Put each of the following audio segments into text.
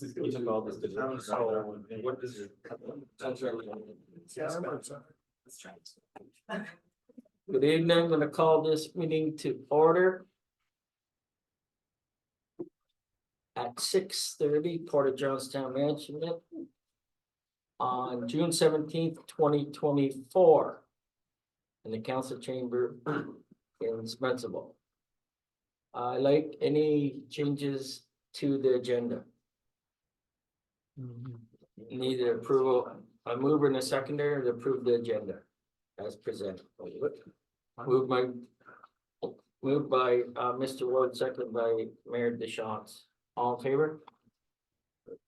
You took all this. What is your? Good evening, I'm gonna call this meeting to order. At 6:30, Port of Johnstown Management. On June 17th, 2024. In the council chamber in Spencerville. Like any changes to the agenda? Need approval, a mover and a seconder to approve the agenda as presented. Moved by Mr. Ward, seconded by Mayor DeShantz. All in favor?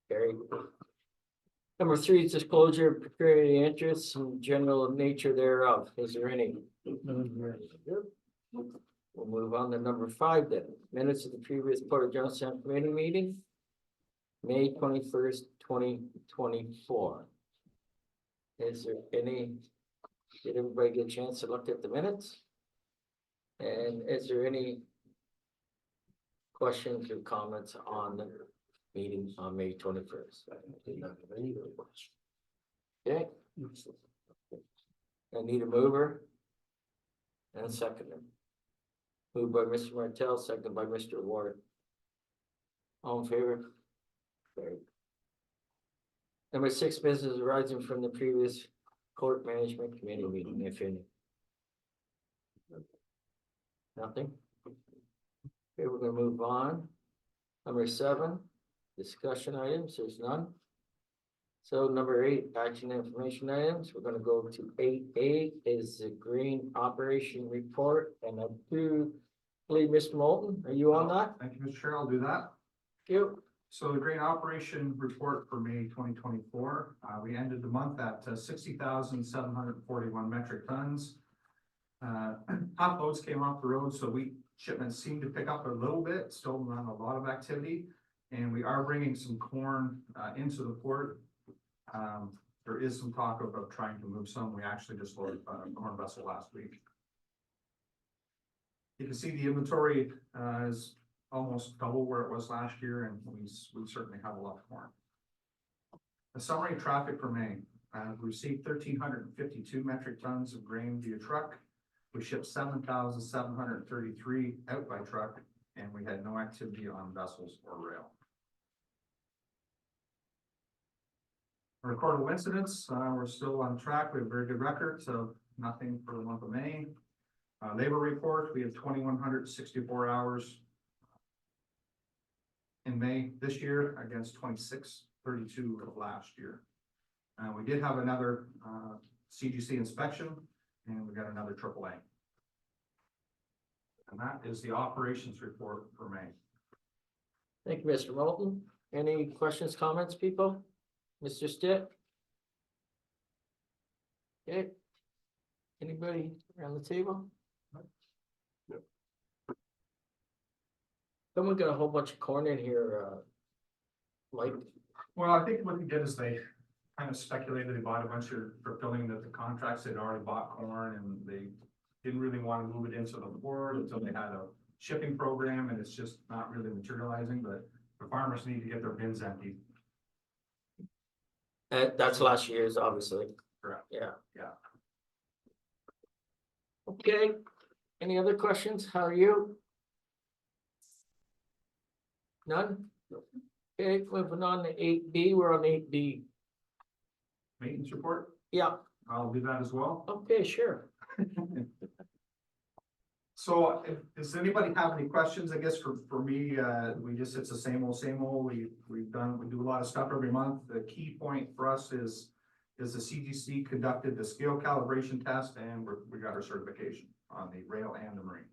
Carried. Number 3 is disclosure of pecuniary interests and general nature thereof. Is there any? We'll move on to number 5 then. Minutes of the previous Port of Johnstown committee meeting. May 21st, 2024. Is there any? Did everybody get a chance to look at the minutes? And is there any questions or comments on the meeting on May 21st? Okay. I need a mover and a seconder. Moved by Mr. Martell, seconded by Mr. Ward. All in favor? Carried. Number 6, business arising from the previous court management committee meeting, if any. Nothing? Okay, we're gonna move on. Number 7, discussion items, there's none. So number 8, action information items, we're gonna go to 8A is the green operation report, and I do believe Mr. Moulton, are you on that? Thank you, Mr. Chair. I'll do that. Thank you. So the grain operation report for May 2024, we ended the month at 60,741 metric tons. Top loads came off the road, so shipments seem to pick up a little bit, still not a lot of activity. And we are bringing some corn into the port. There is some talk of trying to move some. We actually just loaded a corn vessel last week. You can see the inventory is almost double where it was last year, and we certainly have a lot of corn. The summary traffic for May, we received 1,352 metric tons of grain via truck. We shipped 7,733 out by truck, and we had no activity on vessels or rail. Recordable incidents, we're still on track. We have a very good record, so nothing for the month of May. Labor report, we have 2,164 hours in May this year against 2,632 of last year. We did have another CGC inspection, and we got another AAA. And that is the operations report for May. Thank you, Mr. Moulton. Any questions, comments, people? Mr. Stitt? Okay. Anybody around the table? No. Someone got a whole bunch of corn in here, Mike. Well, I think what they did is they kind of speculated they bought a bunch of, fulfilling that the contracts they'd already bought corn, and they didn't really want to move it into the port until they had a shipping program, and it's just not really materializing, but the farmers need to get their bins emptied. That's last year's, obviously. Correct. Yeah. Yeah. Okay, any other questions? How are you? None? Okay, moving on to 8B, we're on 8B. Maintenance report, Yeah, I'll do that as well. okay, sure. So does anybody have any questions? I guess for me, it's the same old, we do a lot of stuff every month. The key point for us is the CGC conducted the scale calibration test, and we got our certification on the rail and the marine.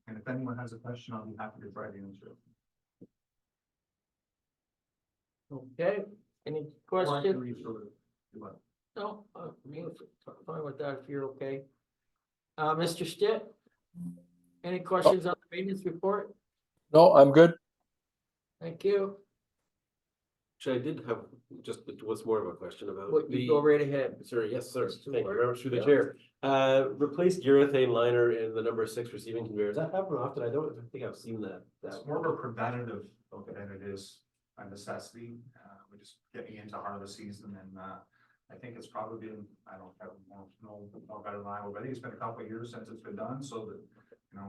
And if anyone has a question, I'll be happy to try to answer it. Okay, any Or I can questions? read through it. No, me, fine with that if you're okay. Mr. Stitt? Any questions on the maintenance report? No, I'm good. Thank you. Actually, I did have just, it was more of a question about What, you go right ahead. Sorry, yes, sir. Mr. Thank you very much through the Yeah. chair. Replace urethane liner in the number 6 receiving conveyor. Does that happen often? I don't think I've seen that. It's more of a preventative look at it, it is a necessity. We're just getting into harvest season and, I think it's probably been, I don't have more better than I will, but I think it's been a couple of years since it's been done, so that,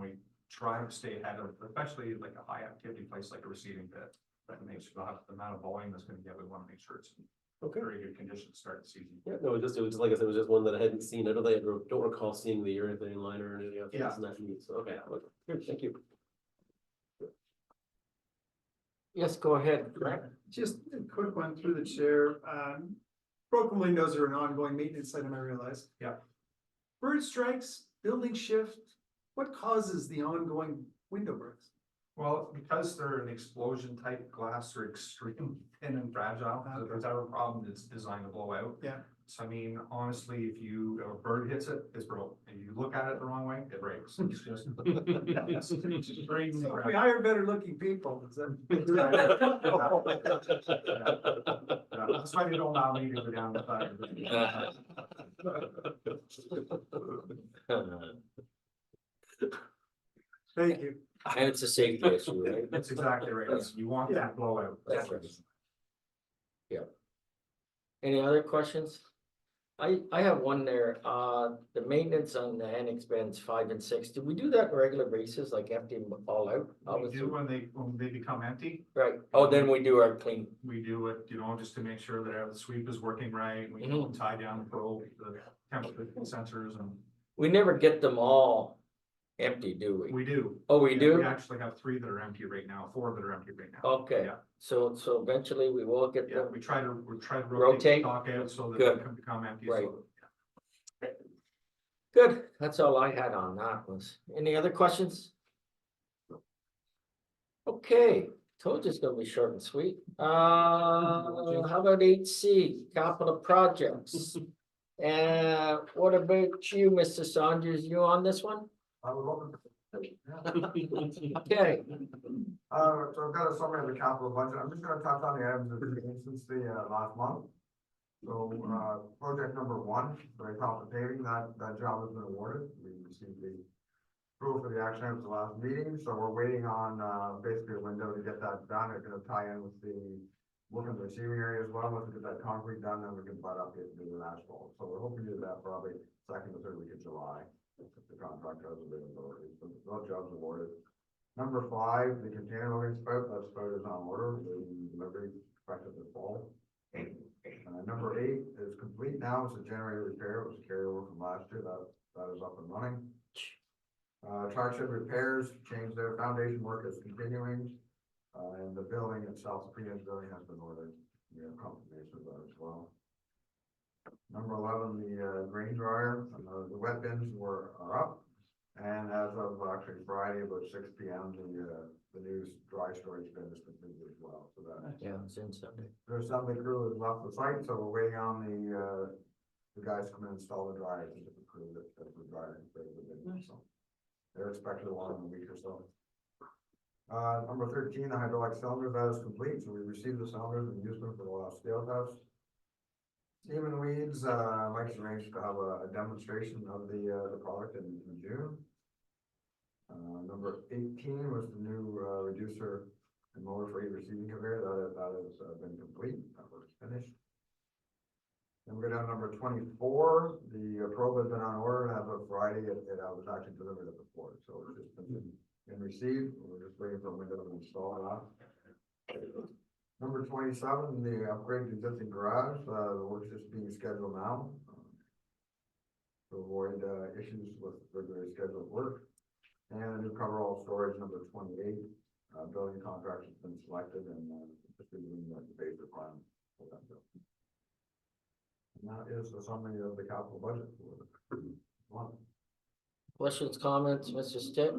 we try to stay ahead of, especially like a high activity place like a receiving pit. That makes sure the amount of volume that's gonna get, we wanna make sure it's in Okay. very good condition to start the season. Yeah, no, it was just like I said, it was just one that I hadn't seen. I don't recall seeing the urethane liner or anything else. Yeah. Isn't that neat? So, okay, look, good, thank you. Yes, go ahead, Greg. Just a quick one through the chair. Broken windows are an ongoing maintenance item, I realize. Yeah. Bird strikes, building shift, what causes the ongoing window breaks? Well, because they're an explosion type glass, they're extremely thin and fragile. So if there's ever a problem, it's designed to blow out. Yeah. So I mean, honestly, if a bird hits it, it's broke. And you look at it the wrong way, it breaks. It's just. It's extremely So if we fragile. hire better looking people, is that? Yeah, that's why you don't allow me to go down the side. Thank you. And it's a safety issue, right? That's exactly right. It's- You want that to blow out. That's right. Any other questions? I have one there, the maintenance on the annex bins 5 and 6, do we do that on a regular basis, like empty them all out? We Obviously, do when they become empty. right, oh, then we do our clean, We do it, just to make sure that the sweep is working right. We Mhm. tie down the probe, the temperature sensors, and we never get them all empty, do we? we do. Oh, we Yeah, do? We actually have 3 that are empty right now, 4 that are empty right now. Okay, Yeah. so eventually we will get Yeah, them, we try to rotate Rotate? the stock out so that Good. they can become empty. Right. So good, that's all I had on that was, any other questions? Okay, told you it's gonna be short and sweet, how about 8C, capital projects? And what about you, Mr. Saunders, you on this one? I was looking. Okay, So I've got a summary of the capital budget. I'm just gonna touch on the items that we've seen since the last month. So project number 1, very top of paving, that job has been awarded. We received the approval for the action items at the last meeting, so we're waiting on basically a window to get that done. It's gonna tie in with the work in the receiving area as well. Once we get that concrete done, then we can butt up it and do the asphalt. So we're hoping to do that probably second or third week of July. If the contract has availability, so that job's awarded. Number 5, the container loading spout, that spout is on order, the delivery expected this fall. Number 8 is complete now, it's a generator repair, it was a carryover from last year, that is up and running. Track shed repairs, change their foundation work is continuing, and the building itself, the pre-end building has been ordered, we have confirmation of that as well. Number 11, the grain dryer, the wet bins are up. And as of actually Friday, about 6 p.m., the new dry storage bin is completed as well. So that yeah, it's in Sunday. the assembly crew has left the site, so we're waiting on the guys to come and install the dryers and the crew that the dryer is ready to bin. So they're expected to want in a week or so. Number 13, the hydraulic cylinders, that is complete. So we received the cylinders and used them for the last scale test. Steam and Weeds, Mike's arranged to have a demonstration of the product in June. Number 18 was the new reducer and motor freight receiving conveyor, that has been complete, that work's finished. Then we go down to number 24, the probe has been on order, and as of Friday, it was actually delivered at the port, so it's just been received, we're just waiting for a window to install that. Number 27, the upgrade to existing garage, the work's just being scheduled now. To avoid issues with regularly scheduled work. And a new coverall storage number 28, building contract has been selected and just doing the base plan for that building. And that is the summary of the capital budget for the month. Questions, comments, Mr. Stitt?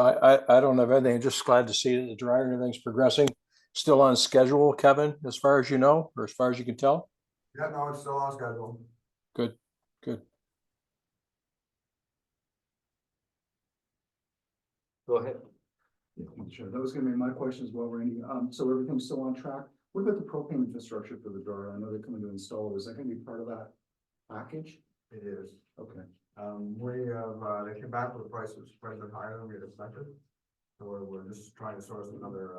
I don't have anything, just glad to see that the dryer and everything's progressing. Still on schedule, Kevin, as far as you know, or as far as you can tell? Yeah, no, it's still on schedule. Good, good. Go ahead. Sure, that was gonna be my question as well, Randy. So everything's still on track. What about the propane infrastructure for the dryer? I know they're coming to install. Is that gonna be part of that package? It is. Okay. We have, they came back with the prices quite a bit higher than we had expected. So we're just trying to source another,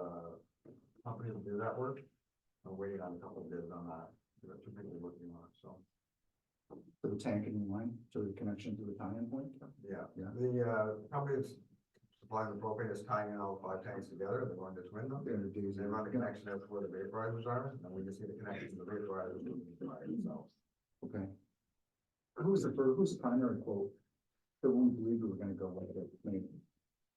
company to do that work. I'm waiting on a couple of bids on that, there are two people working on it, so. For the tank and line, so the connection to the tie-in point? Yeah, Yeah. the company that's supplying the propane is tying in all 5 tanks together, they're going to twin them. Yeah, the diesel. They run the connection out to where the vaporizers are, and we just need a connection to the vaporizers to the fire itself. Okay. Who's the primary quote? The one we believe we were gonna go with it, maybe.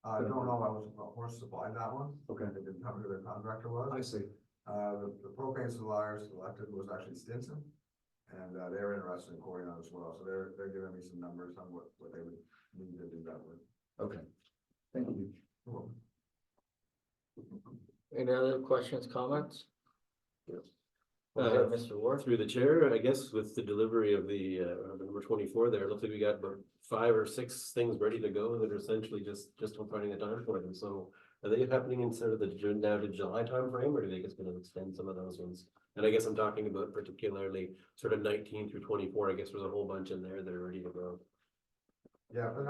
I don't know, I was, Horse supplied that one. Okay. They didn't tell me who their contractor was. I see. The propane supplier selected was actually Stinson. And, they're interested in quoting on as well, so they're giving me some numbers on what they would need to do that with. Okay. Thank you. Any other questions, comments? Go Uh, ahead, Mr. Ward. Through the chair, I guess with the delivery of the number 24 there, it looks like we got about 5 or 6 things ready to go that are essentially just on finding the time for them. So are they happening instead of the June now to July timeframe, or do they think it's gonna extend some of those ones? And I guess I'm talking about particularly sort of 19 through 24. I guess there's a whole bunch in there that are ready to go. Yeah, the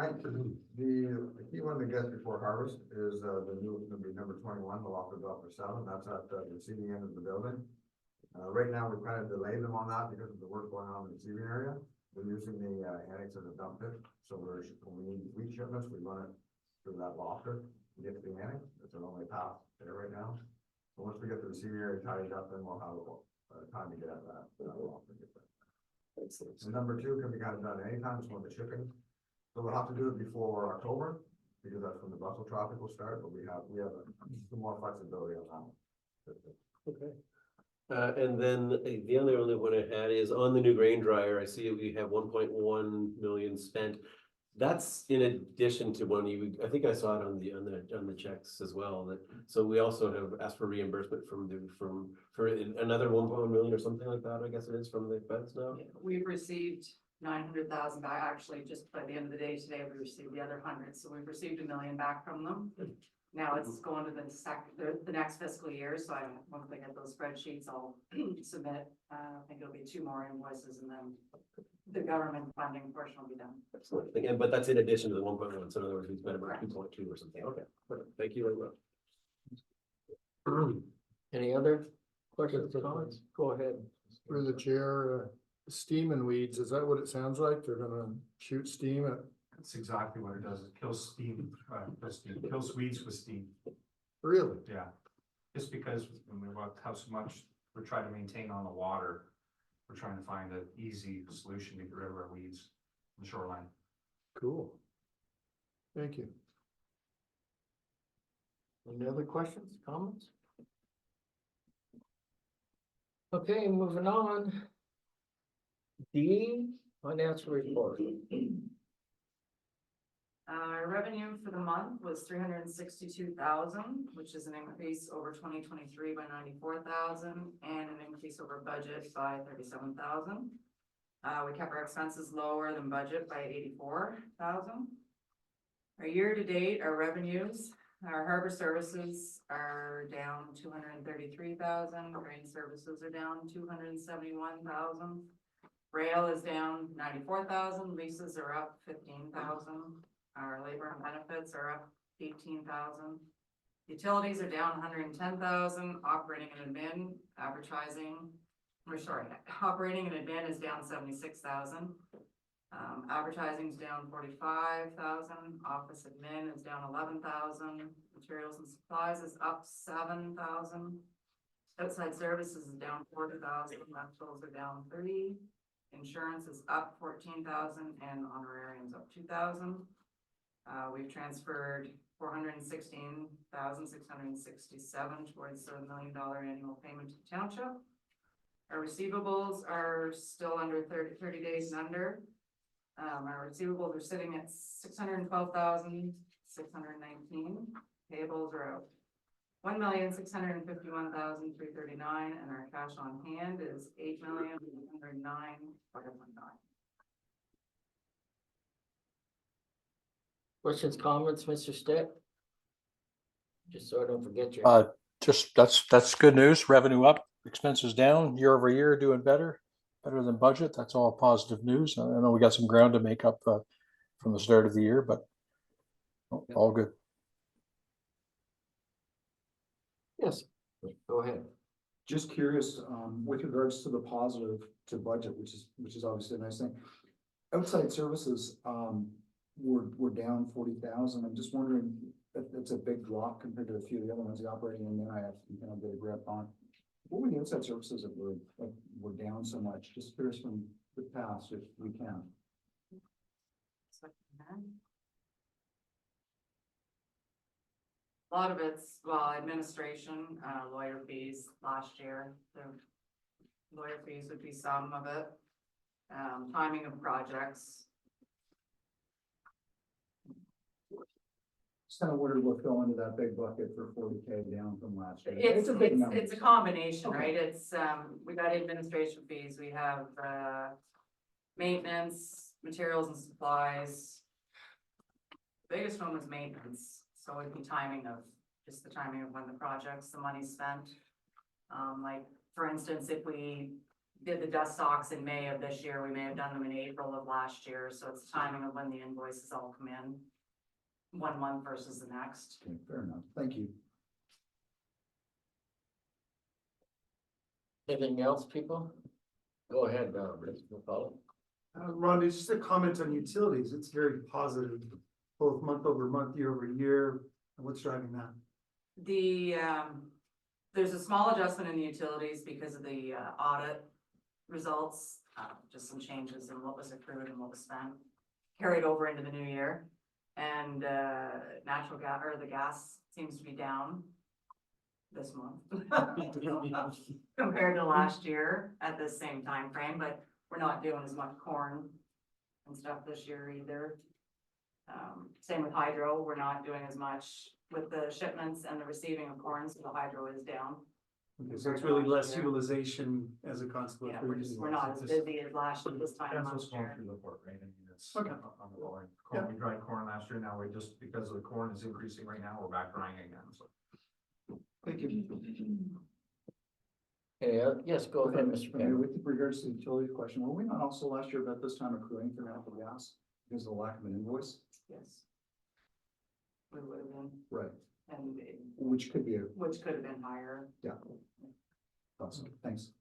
key one to get before harvest is, the new, gonna be number 21, the loft of for 7, that's at the receiving end of the building. Right now, we've kind of delayed them on that because of the work going on in the receiving area. We're using the annex as a dump pit, so when we need wheat shipments, we run it through that lofter to get to the annex. It's our only path there right now. So once we get the receiving area tidied up, then we'll have time to get at that lofter. And number 2 can be kind of done anytime, it's when the shipping. So we'll have to do it before October, because that's when the Brussels traffic will start, but we have some more flexibility on that. Okay. And then the only one I had is on the new grain dryer. I see we have 1.1 million spent. That's in addition to one I think I saw it on the checks as well, that, so we also have asked for reimbursement for another 1.1 million or something like that, I guess it is, from the feds now. Yeah, we've received 900,000 back, actually, just by the end of the day today, we received the other 100, so we've received 1 million back from them. Now it's going to the next fiscal year, so once I get those spreadsheets, I'll submit, I think it'll be 2 more invoices, and then the government funding portion will be done. Excellent. Again, but that's in addition to the 1.1, so in other words, we spent about 2.2 or something. Okay, perfect. Thank you very much. Any other questions, comments? Go ahead. Through the chair, steam and weeds, is that what it sounds like? They're gonna shoot steam at, That's exactly what it does. It kills steam, kills weeds with steam. really? Yeah. Just because when we want how much we're trying to maintain on the water, we're trying to find an easy solution to get rid of our weeds in the shoreline. Cool. Thank you. Any other questions, comments? Okay, moving on. D, financial report. Revenue for the month was 362,000, which is an increase over 2023 by 94,000, and an increase over budget by 37,000. We kept our expenses lower than budget by 84,000. Our year-to-date, our revenues, our harbor services are down 233,000, grain services are down 271,000. Rail is down 94,000, leases are up 15,000. Our labor and benefits are up 18,000. Utilities are down 110,000, operating and admin, operating and admin is down 76,000. Advertising is down 45,000, office admin is down 11,000, materials and supplies is up 7,000. Outside services is down 40,000, rentals are down 30. Insurance is up 14,000, and honorariums up 2,000. We've transferred 416,667 towards the $1 million annual payment to the township. Our receivables are still under 30 days and under. Our receivables are sitting at 612,619. Payables are out 1,651,339, and our cash on hand is 8,109,519. Questions, comments, Mr. Stick? Just so I don't forget your. Just, that's good news. Revenue up, expenses down, year over year, doing better than budget. That's all positive news. I know we got some ground to make up from the start of the year, but all good. Go ahead. Just curious, with regards to the positive to budget, which is obviously a nice thing. Outside services, we're down 40,000. I'm just wondering, that's a big drop compared to a few of the other ones, the operating, and then I have to kind of get a grip on. What were the outside services that were down so much? Just curious from the past, if we can. A lot of it's, well, administration, lawyer fees last year, the lawyer fees would be some of it. Timing of projects, Just kind of wondered what fell into that big bucket for 40K down from last year. it's, a big it's, number. it's a combination, Okay. right? It's, we got administration fees, we have, maintenance, materials and supplies. Biggest one was maintenance, so it'd be timing of, just the timing of when the projects, the money's spent. Like, for instance, if we did the dust socks in May of this year, we may have done them in April of last year, so it's timing of when the invoices all come in. 1 month versus the next. Okay, fair enough. Thank you. Anything else, people? Go ahead, Rich, we'll follow. Ron, just a comment on utilities. It's very positive, both month over month, year over year. What's driving that? The, there's a small adjustment in the utilities because of the, audit results, just some changes in what was accrued and what was spent, carried over into the new year. And, natural gas, or the gas seems to be down this month compared to last year at the same time frame, but we're not doing as much corn and stuff this year either. Same with hydro, we're not doing as much with the shipments and the receiving of corn, so the hydro is down. Okay, so it's really less utilization as a consequence. Yeah, we're not as busy as last year this time That's last what's going year. through the port, right? I mean, it's Okay. on the rolling. Corn, we dried corn last year, now we just, because of the corn is increasing right now, we're back drying again, so. Thank you. Yes, go ahead, Mr. Okay, Mayor. with regards to the utility question, were we not also last year about this time accruing for natural gas because of the lack of an invoice? Yes. We would have been, Right. and Which could be a, which could have been higher. yeah. Awesome, thanks.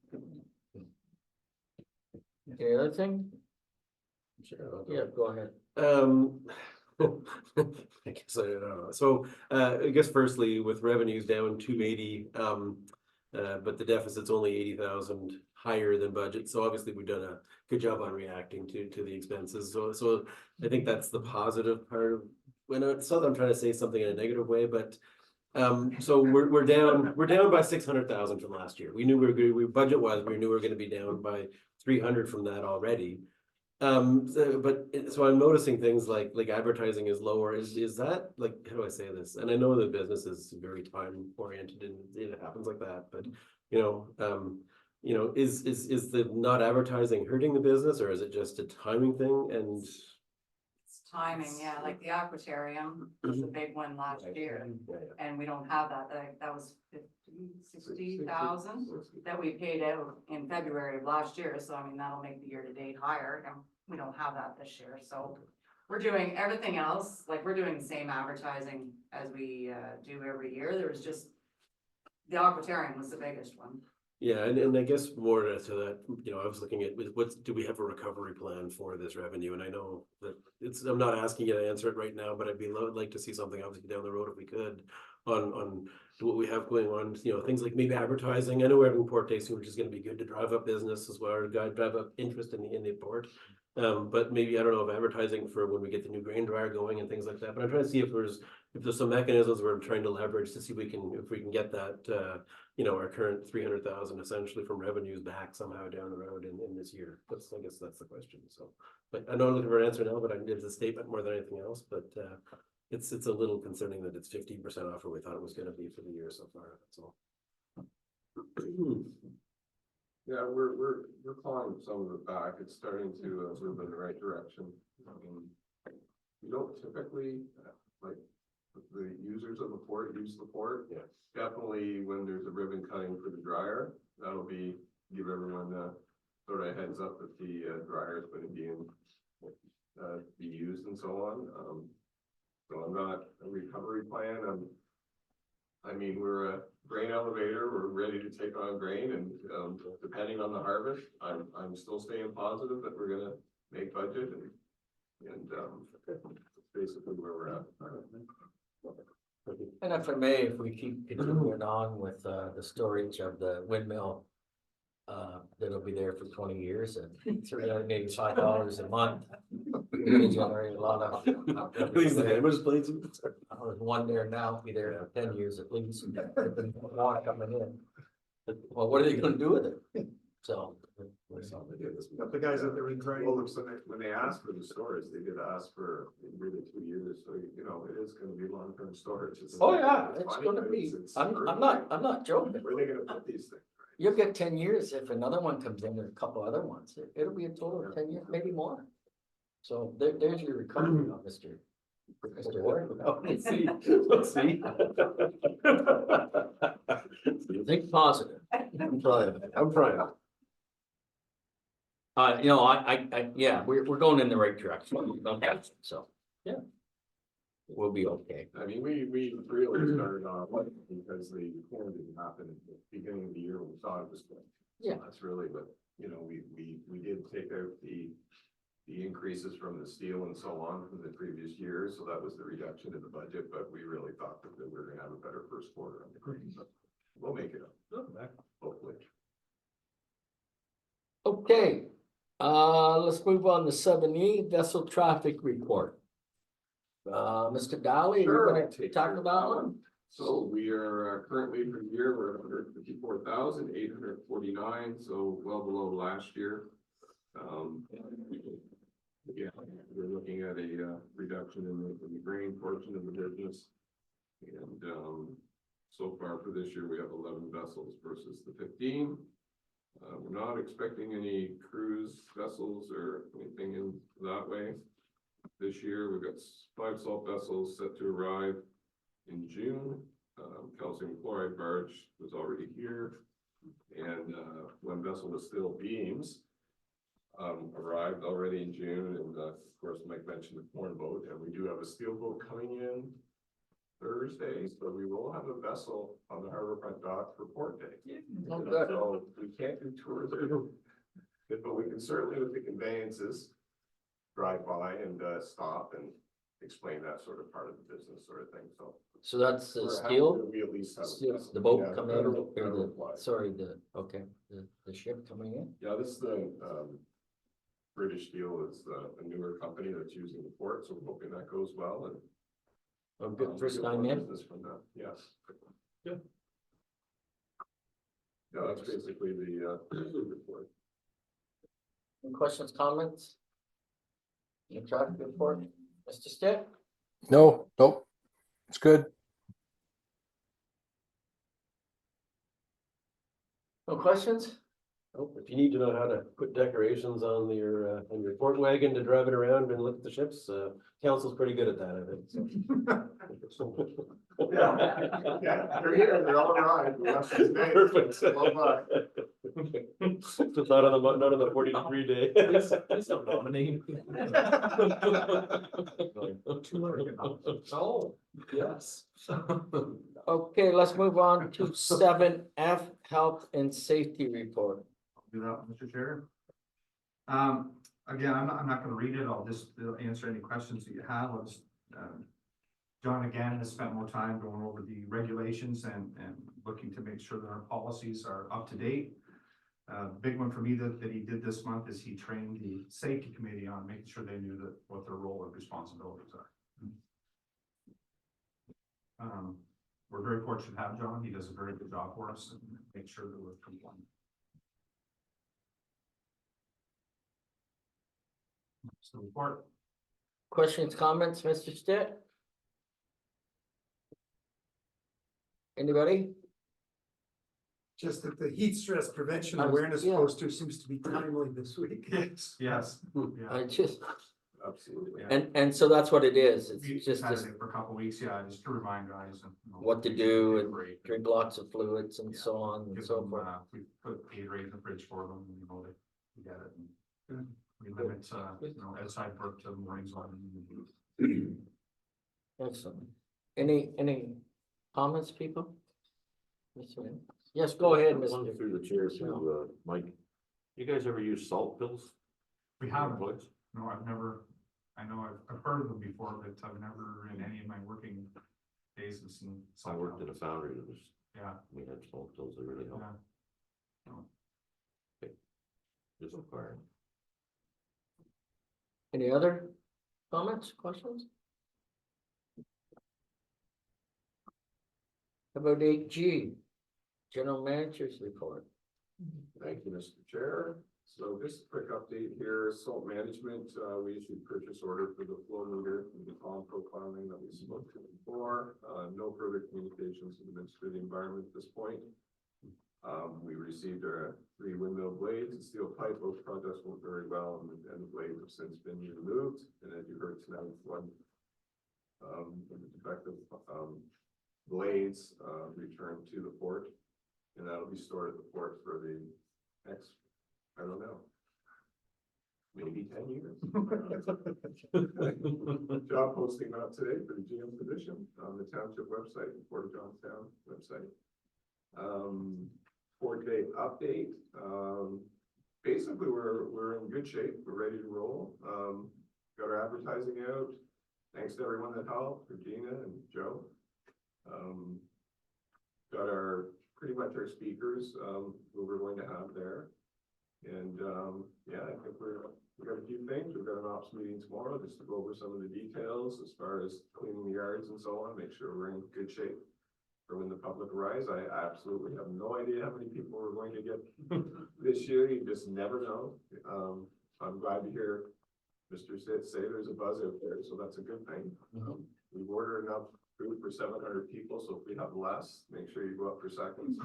Any other thing? Sure. Yeah, go ahead. I guess I don't know. So, I guess firstly, with revenues down 280, but the deficit's only 80,000 higher than budget. So obviously we've done a good job on reacting to the expenses. So I think that's the positive part of, when it's not that I'm trying to say something in a negative way, but so we're down by 600,000 from last year. We knew we budget wise, we knew we were gonna be down by 300 from that already. So I'm noticing things like advertising is lower. Is that, like, how do I say this? And I know the business is very time oriented and it happens like that, but is the not advertising hurting the business, or is it just a timing thing? And It's timing, yeah, like the aquarium was the big one last year, and we don't have that, that was 60,000 that we paid out in February of last year, so I mean, that'll make the year-to-date higher, and we don't have that this year, so we're doing everything else, like, we're doing the same advertising as we do every year. There was just, the aquarium was the biggest one. yeah, and I guess more to that, I was looking at do we have a recovery plan for this revenue? And I know that I'm not asking you to answer it right now, but I'd like to see something obviously down the road if we could on what we have going on, things like maybe advertising. I know we're having port day soon, which is gonna be good to drive up business as well, or drive up interest in the port. But maybe, I don't know, if advertising for when we get the new grain dryer going and things like that, but I'm trying to see if there's some mechanisms we're trying to leverage to see if we can get that, our current 300,000 essentially from revenues back somehow down the road in this year. I guess that's the question. So, but I know I'm looking for an answer now, but it's a statement more than anything else, but, it's a little concerning that it's 15% off where we thought it was gonna be for the year so far, that's all. Yeah, we're clawing some of it back. It's starting to move in the right direction. We don't typically, like, the users of the port use the port. Yeah. Definitely when there's a ribbon cutting for the dryer, that'll give everyone a sort of heads up that the dryer is going to be used and so on. So I'm not a recovery plan. I mean, we're a grain elevator, we're ready to take on grain and, depending on the harvest, I'm still staying positive that we're gonna make budget and basically where we're at. And if I may, if we keep continuing on with the storage of the windmill. That'll be there for 20 years at $385 a month. We generate a lot of. Please, the damage plates. There's one there now, be there for 10 years at least, and there's more coming in. Well, what are they gonna do with it? So. Got the guys out there in Well, training. so when they asked for the storage, they did ask for really 2 years, so you know, it is gonna be long-term storage. It's- Oh, yeah, it's fine, gonna but be, it's I'm early. not joking. Where are they gonna put these things? You'll get 10 years if another one comes in, or a couple other ones, it'll be a total of 10 years, maybe more. So there's your recovery, Mr. Ward. Let's see, let's see. Think positive. I'm trying. You know, yeah, we're going in the right direction, okay, so, yeah. We'll be okay. I mean, we really started off because the corn didn't happen at the beginning of the year when we thought it was going. Yeah. That's really what, you know, we did take out the increases from the steel and so on from the previous years, so that was the reduction in the budget, but we really thought that we were gonna have a better first quarter on the grain, but we'll make it up, hopefully. Okay, let's move on to 7E, vessel traffic report. Mr. Dolly, you're Sure, gonna I'll take talk care of about that one? So we are currently for the year, we're at 154,849, so well below last year. Yeah, we're looking at a reduction in the grain portion of the business. And so far for this year, we have 11 vessels versus the 15. We're not expecting any cruise vessels or anything in that way. This year, we've got 5 salt vessels set to arrive in June. Calcium chloride barge was already here. And 1 vessel with steel beams arrived already in June. And of course, Mike mentioned the corn boat, and we do have a steel boat coming in Thursday, so we will have a vessel on the harborfront dock for port day. Oh, good. So we can't do tours, but we can certainly with the conveyances drive by and stop and explain that sort of part of the business sort of thing, so. So that's the we're happy steel, that we at least have. the boat Yeah, coming in, federal- or federal the, flag. sorry, the ship coming in? Yeah, this is the British Steel is a newer company that's using the port, so we're hoping that goes well and. Oh, good, we first get time more in? business from that, yes. Yeah. Yeah, that's basically the report. Any questions, comments? Any traffic report? Mr. Stick? No, nope, it's good. No questions? Nope, if you need to know how to put decorations on your port wagon to drive it around and look at the ships, council's pretty good at that, I think. So. Yeah, they're here, they're all right. The rest of the day, Perfect. well, bye. Just not on the 40-degree day. Please don't nominate. Oh, yes. Okay, let's move on to 7F, health and safety report. Do that, Mr. Chair. Again, I'm not gonna read it, I'll just answer any questions that you have. I'll just, John again has spent more time going over the regulations and looking to make sure that our policies are up to date. Big one for me that he did this month is he trained the safety committee on making sure they knew that what their role and responsibilities are. We're very fortunate to have John, he does a very good job for us and make sure that we're compliant. So report. Questions, comments, Mr. Stitt? Anybody? Just that the heat stress prevention I was- awareness yeah. poster seems to be timely this week. Yes. Yes. Yeah. I just, Absolutely. and so that's what it is, We it's just had this, it for a couple weeks, yeah, just to remind guys. You know, what to make do sure they and break. drink lots of fluids and Yeah. so on and Give so them, forth. we put Gatorade in the fridge for them, you know, they get it. And we limit, you know, outside work to mornings on. Excellent. Any Comments, people? Yes, go ahead, One Mr. through the chair to, Mike. You guys ever use salt pills? We in your haven't, place? no, I've never, I know I've heard of them before, but I've never in any of my working days have seen. I worked in a foundry that was, Yeah, we had salt pills that really helped. yeah. Just required. Any other comments, questions? How about 8G, General Manager's report? Thank you, Mr. Chair. So just a quick update here, salt management, we issued purchase order for the flow meter, and the column profiling that we spoke to before. No further communications with the Ministry of the Environment at this point. We received our 3 windmill blades and steel pipe. Those projects went very well, and the blades have since been removed. And as you heard tonight, one defective blades returned to the port, and that'll be stored at the port for the next, I don't know, maybe 10 years. Job posting out today for the GM position on the township website, the Port of Johnstown website. Port day update. Basically, we're in good shape. We're ready to roll. Got our advertising out. Thanks to everyone that helped, Regina and Joe. Got our pretty much our speakers who we're going to have there. And yeah, I think we got a few things. We've got an ops meeting tomorrow just to go over some of the details as far as cleaning the yards and so on, make sure we're in good shape for when the public arrives. I absolutely have no idea how many people we're going to get this year. You just never know. I'm glad to hear Mr. Sid say there's a buzz out there, so that's a good thing. We've ordered enough food for 700 people, so if we have less, make sure you go up for seconds.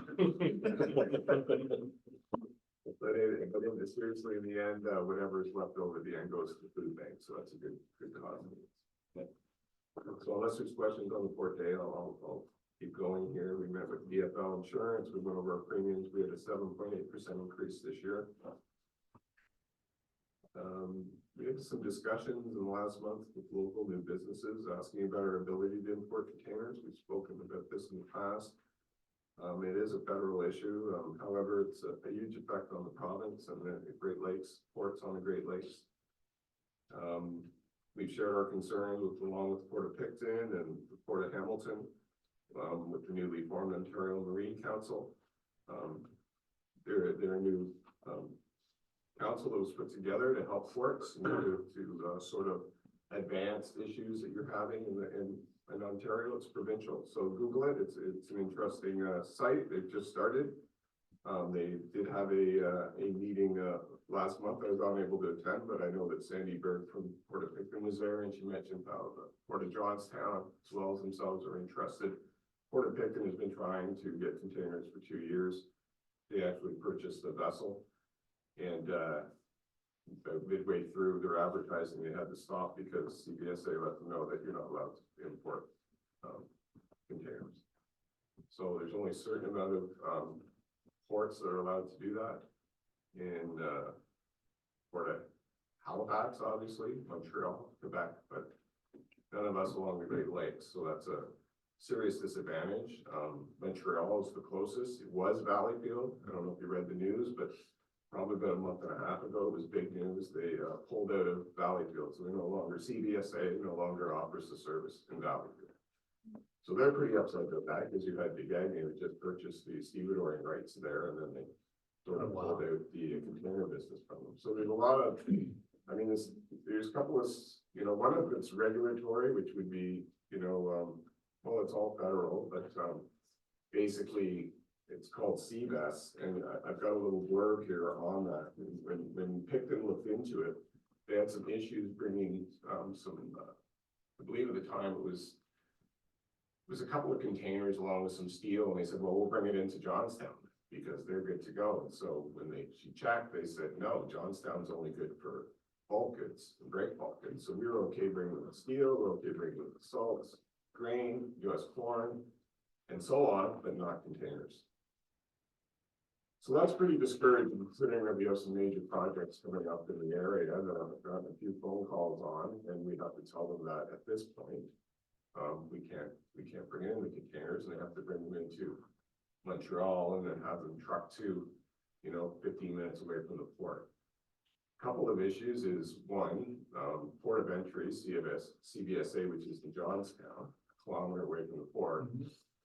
But seriously, in the end, whatever is left over at the end goes to the food bank, so that's a good cause. So unless there's questions on the port day, I'll keep going here. We met with DFL Insurance. We went over our premiums. We had a 7.8% increase this year. We had some discussions in the last month with local new businesses asking about our ability to import containers. We've spoken about this in the past. It is a federal issue. However, it's a huge effect on the province and the Great Lakes, ports on the Great Lakes. We've shared our concerns along with Port of Picton and the Port of Hamilton, with the newly formed Ontario Marine Council. They're a new council that was put together to help ports to sort of advance issues that you're having in Ontario. It's provincial, so Google it. It's an interesting site. They've just started. They did have a meeting last month. I was unable to attend, but I know that Sandy Berg from Port of Picton was there, and she mentioned how the Port of Johnstown, as well as themselves, are interested. Port of Picton has been trying to get containers for 2 years. They actually purchased a vessel, and midway through their advertising, they had to stop because CBSA let them know that you're not allowed to import containers. So there's only a certain amount of ports that are allowed to do that. In Port of Halifax, obviously, Montreal, Quebec, but none of us along the Great Lakes. So that's a serious disadvantage. Montreal is the closest. It was Valleyfield. I don't know if you read the news, but probably about a month and a half ago, it was big news. They pulled out of Valleyfield. So they're no longer, CBSA no longer offers the service in Valleyfield. So they're pretty upset about that because you had Big Agni that just purchased the stevedoring rights there, and then they sort of pulled out the container business from them. So there's a lot of, I mean, there's a couple of, one of it's regulatory, which would be, well, it's all federal, but basically it's called CBES, and I've got a little blurb here on that. When Picton looked into it, they had some issues bringing I believe at the time it was a couple of containers along with some steel, and they said, well, we'll bring it into Johnstown because they're good to go. And so when she checked, they said, no, Johnstown's only good for bulk goods, break bulk goods. So we were okay bringing the steel, we're okay bringing the salts, grain, US corn, and so on, but not containers. So that's pretty discouraging, considering that we have some major projects coming up in the area that I've gotten a few phone calls on, and we have to tell them that at this point. we can't bring in the containers, and they have to bring them into Montreal and then have them trucked to, 15 minutes away from the port. Couple of issues is one, port of entry, CBSA, which is in Johnstown, a kilometer away from the port.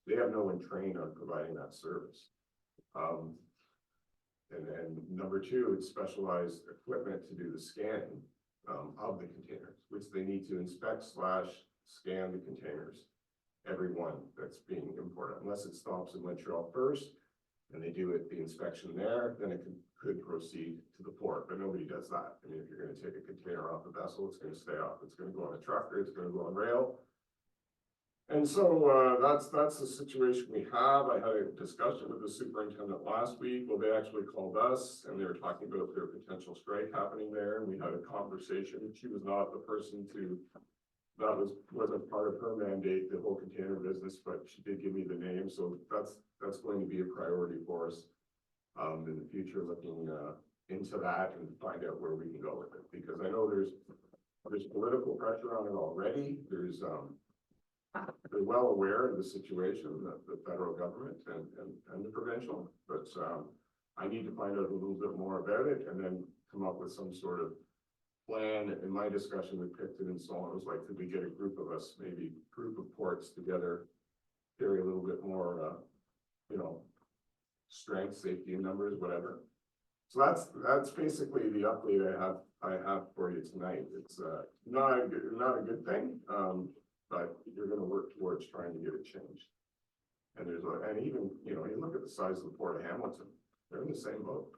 They have no one trained on providing that service. And number two, it's specialized equipment to do the scanning of the containers, which they need to inspect / scan the containers. Every one that's being imported, unless it stops in Montreal first, and they do the inspection there, then it could proceed to the port, but nobody does that. I mean, if you're gonna take a container off the vessel, it's gonna stay off, it's gonna go on a trucker, it's gonna go on rail. And so, that's the situation we have. I had a discussion with the superintendent last week. Well, they actually called us and they were talking about their potential strike happening there, and we had a conversation. She was not the person that wasn't part of her mandate, the whole container business, but she did give me the name, so that's going to be a priority for us. In the future, looking into that and find out where we can go with it, because I know there's political pressure on it already. They're well aware of the situation, the federal government and the provincial, but I need to find out a little bit more about it and then come up with some sort of plan. In my discussion with Picton and so on, it was like, could we get a group of us, maybe group of ports together, carry a little bit more, strength, safety in numbers, whatever. So that's basically the update I have for you tonight. It's not a good thing, but you're going to work towards trying to get it changed. And and even, you look at the size of the Port of Hamilton, they're in the same boat.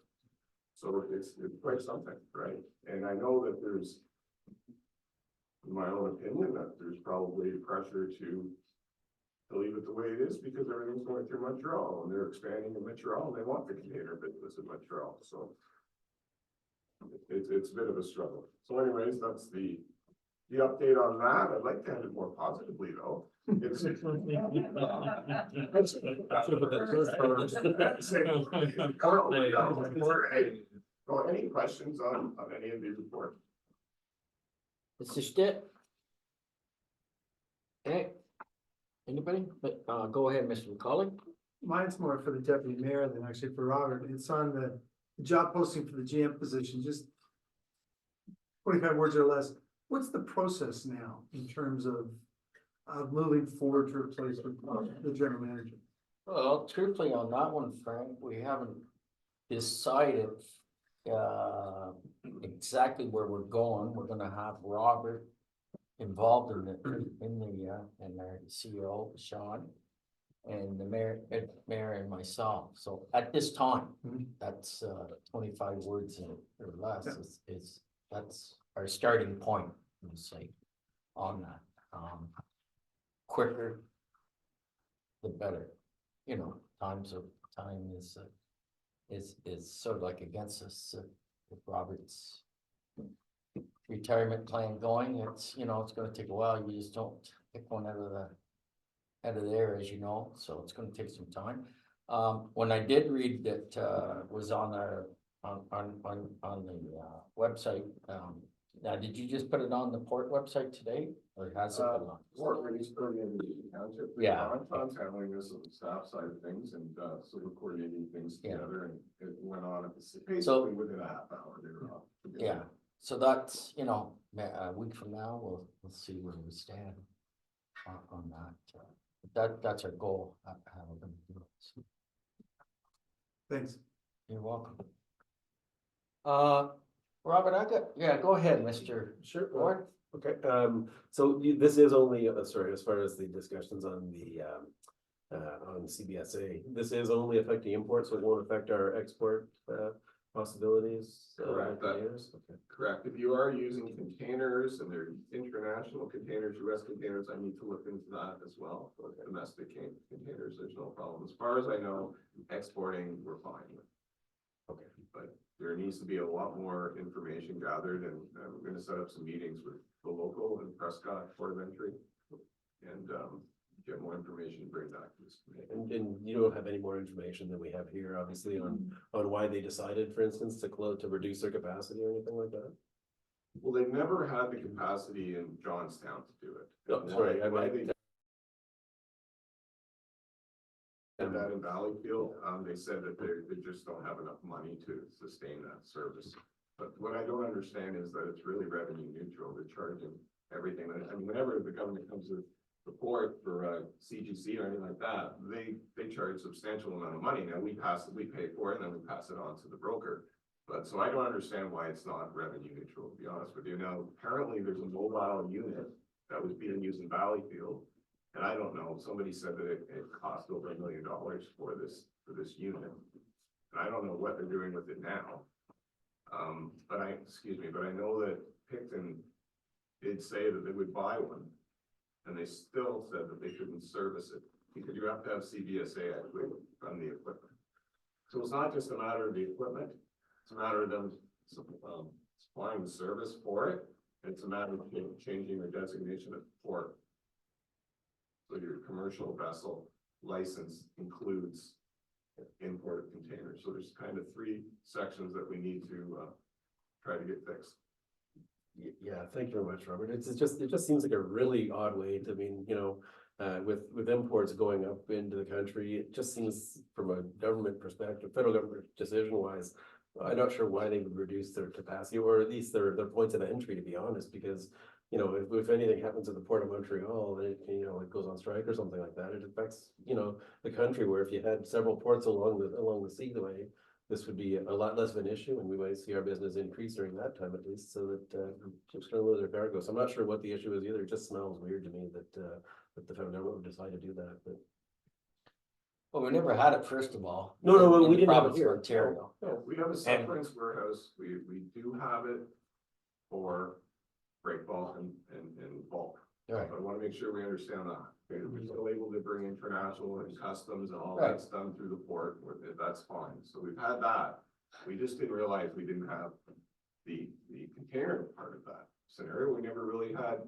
So it's quite something, right? And I know that there's, in my own opinion, that there's probably pressure to leave it the way it is because everything's going through Montreal and they're expanding in Montreal and they want the container business in Montreal. So it's a bit of a struggle. So anyways, that's the update on that. I'd like to end it more positively though. So any questions on any of these reports? Mr. Stitt? Okay. Anybody? Go ahead, Mr. McCauley. Mine's more for the deputy mayor than actually for Robert. It's on the job posting for the GM position, just 45 words or less. What's the process now in terms of moving forward to replace the general manager? Well, truthfully on that one, Frank, we haven't decided exactly where we're going. We're gonna have Robert involved in our CEO, Sean, and the mayor and myself. So at this time, that's 25 words or less is that's our starting point, let's say, on that. Quicker, the better. Time is sort of like against us. With Robert's retirement plan going, it's gonna take a while. You just don't pick one out of there, as you know, so it's gonna take some time. When I did read that was on the website, now did you just put it on the port website today, or has it been on? Port released early in the township. Yeah. Tom's handling this on the staff side of things, and so we're coordinating things together, and it went on basically within a half hour. They were off. Yeah, so that's, a week from now, we'll see where we stand on that. That's our goal, how we're gonna do it. So, Thanks. you're welcome. Robert, go ahead, Mr. Sure. Ward. Okay, so this is only, sorry, as far as the discussions on the, on CBSA, this is only affecting imports, so it won't affect our export, possibilities? Correct. Okay. Correct. If you are using containers and they're international containers, US containers, I need to look into that as well. For domestic containers, there's no problem. As far as I know, exporting, we're fine with. Okay, but there needs to be a lot more information gathered, and we're going to set up some meetings with the local and Prescott Port of Entry and get more information, bring back to this committee. And you don't have any more information than we have here, obviously, on why they decided, for instance, to reduce their capacity or anything like that? Well, they've never had the capacity in Johnstown to do it. Oh, sorry, Why they in Valleyfield, they said that they just don't have enough money to sustain that service. But what I don't understand is that it's really revenue neutral, they're charging everything, I mean, whenever the government comes to report for CGC or anything like that, they charge substantial amount of money, now we pay for it, and then we pass it on to the broker. But so I don't understand why it's not revenue neutral, to be honest with you. Now, apparently there's a mobile unit that was being used in Valleyfield. And I don't know, somebody said that it cost over $1 million for this unit. And I don't know what they're doing with it now. But I know that Picton did say that they would buy one. And they still said that they couldn't service it, because you have to have CVSA actually run the equipment. So it's not just a matter of the equipment, it's a matter of them supplying the service for it. It's a matter of changing their designation of port. So your commercial vessel license includes imported containers. So there's kind of 3 sections that we need to try to get fixed. Yeah, thank you very much, Robert. It just seems like a really odd way to, with imports going up into the country, it just seems from a government perspective, federal government decision wise, I'm not sure why they would reduce their capacity, or at least their points of entry, to be honest, because, if anything happens at the Port of Montreal, it goes on strike or something like that, it affects, the country, where if you had several ports along the seaway, this would be a lot less of an issue, and we might see our business increase during that time at least, so that ships gonna lose their cargo. So I'm not sure what the issue is either. It just smells weird to me that the federal government would decide to do that, but. Well, we never had it, first of all. No, in we the didn't have it province of here. Ontario. No. We have a sufferance warehouse, we do have it for break bulk and bulk. Right. But I wanna make sure we understand that. Okay, we're still able to bring international and customs and all Right. that's done through the port, that's fine. So we've had that. We just didn't realize we didn't have the container part of that scenario. We never really had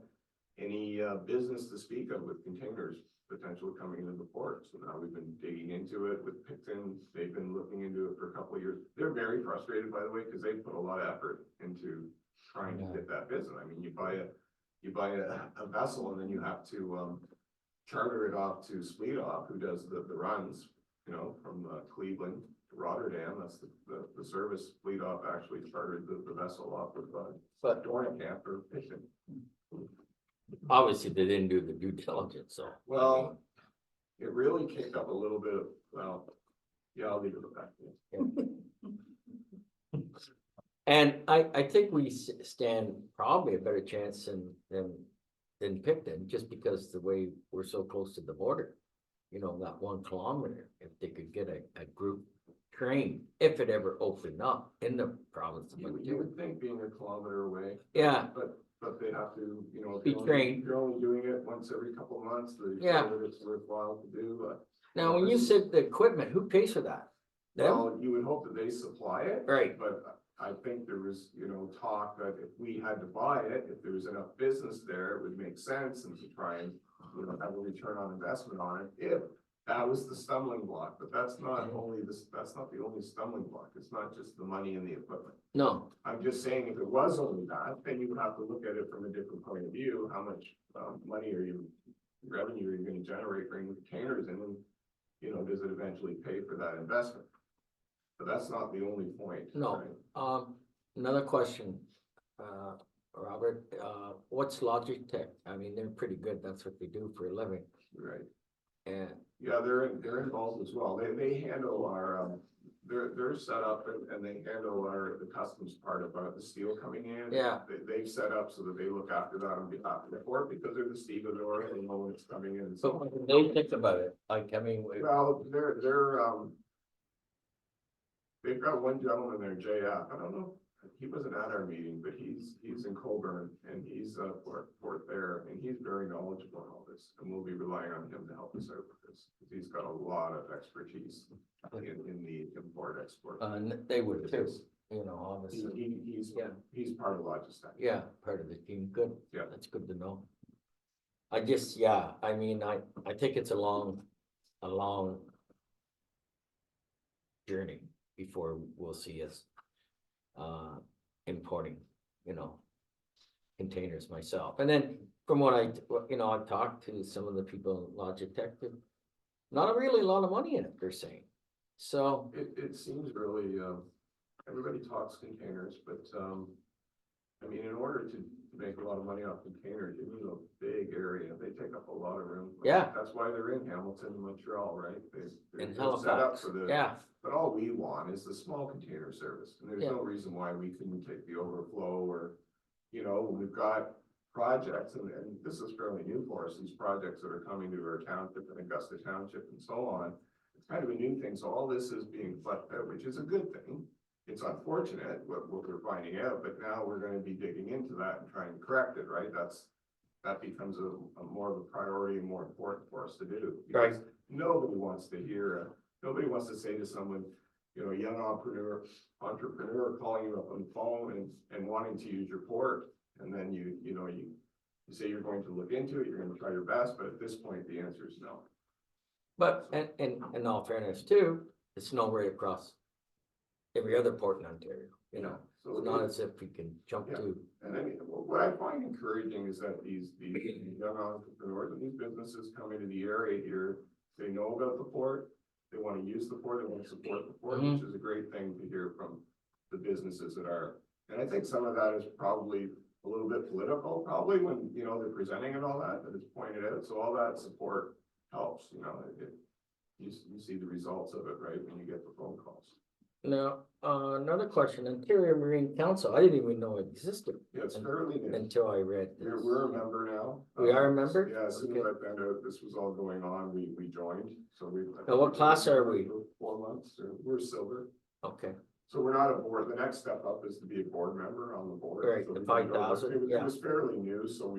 any business to speak of with containers potentially coming into the port. So now we've been digging into it with Picton. They've been looking into it for a couple of years. They're very frustrated, by the way, because they put a lot of effort into trying to get that business. I mean, you buy a vessel, and then you have to charter it off to Sweetoff, who does the runs, from Cleveland to Rotterdam. That's the service. Sweetoff actually chartered the vessel off with But Dornicamp or Picton. obviously they didn't do the due diligence, so. Well, it really kicked up a little bit of, yeah, I'll leave it at that. And I think we stand probably a better chance than Picton, just because the way we're so close to the border. That 1 kilometer, if they could get a group train, if it ever opened up in the province of You Ontario. would think being a kilometer away, Yeah, but they have to, if Be trained. You're only doing it once every couple of months, Yeah. that it's worthwhile to do. now when you said the equipment, who pays for that? Them? Well, you would hope that they supply it. Right, But I think there was, talk that if we had to buy it, if there was enough business there, it would make sense and to try and, have a return on investment on it, if that was the stumbling block. But that's not that's not the only stumbling block. It's not just the money and the equipment. no, I'm just saying, if it was only that, then you would have to look at it from a different point of view. How much revenue are you gonna generate bringing containers in? And, does it eventually pay for that investment? But that's not the only point. No. right? Another question, Robert, what's Logitech? I mean, they're pretty good, that's what they do for a living, Right. and, Yeah, they're involved as well. They handle our, they're set up and they handle the customs part about the steel coming in. Yeah. They've set up so that they look after that on behalf of the port, because they're the stevedore, they know when it's coming in. so what do they think about it? Like, I mean, Well, they've got one gentleman there, JF, I don't know, he wasn't at our meeting, but he's in Colburn, and he's port there, and he's very knowledgeable on all this, and we'll be relying on him to help us out with this, because he's got a lot of expertise in the import export. they would too, obviously, He's part of Logistec. yeah, part of the team, good. Yeah. That's good to know. I just, yeah, I mean, I think it's a long journey before we'll see us importing, containers myself. And then from what I've talked to some of the people in Logitech, not really a lot of money in it, they're saying. So, It seems really, everybody talks containers, but, I mean, in order to make a lot of money off containers, you need a big area. They take up a lot of room. Yeah. That's why they're in Hamilton and Montreal, right? They're in set up Halifax, for the. yeah, But all we want is the small container service, and there's Yeah. no reason why we couldn't take the overflow or, you know, when we've got projects, and this is fairly new for us, these projects that are coming to our township and Augusta Township and so on. It's kind of a new thing, so all this is being fleshed out, which is a good thing. It's unfortunate what we're finding out, but now we're gonna be digging into that and trying to correct it, right? That becomes a more of a priority and more important for us to do. Right. Because nobody wants to hear, nobody wants to say to someone, you know, a young entrepreneur calling you up on the phone and wanting to use your port. And then you say you're going to look into it, you're gonna try your best, but at this point, the answer is no. but in all fairness too, it's no right across every other port in Ontario, you know, So it's not as if we can jump Yeah. to. And I mean, what I find encouraging is that these young entrepreneurs and these businesses come into the area here, they know about the port, they want to use the port, they want to support the port, which is a great thing to hear from the businesses that are. And I think some of that is probably a little bit political, probably when, you know, they're presenting and all that, that it's pointed out, so all that support helps, you know, you see the results of it, right, when you get the phone calls. Now, another question, Interior Marine Council, I didn't even know it existed Yeah, it's fairly new. until I read this. We're a member now. We are a member? Yeah, as soon as Okay. I found out this was all going on, we joined, so we. Now, what class are we? 4 months, we're silver, Okay, so we're not a board, the next step up is to be a board member on the board. Right, So the we didn't know, 5,000, it was- yeah. It was fairly new, so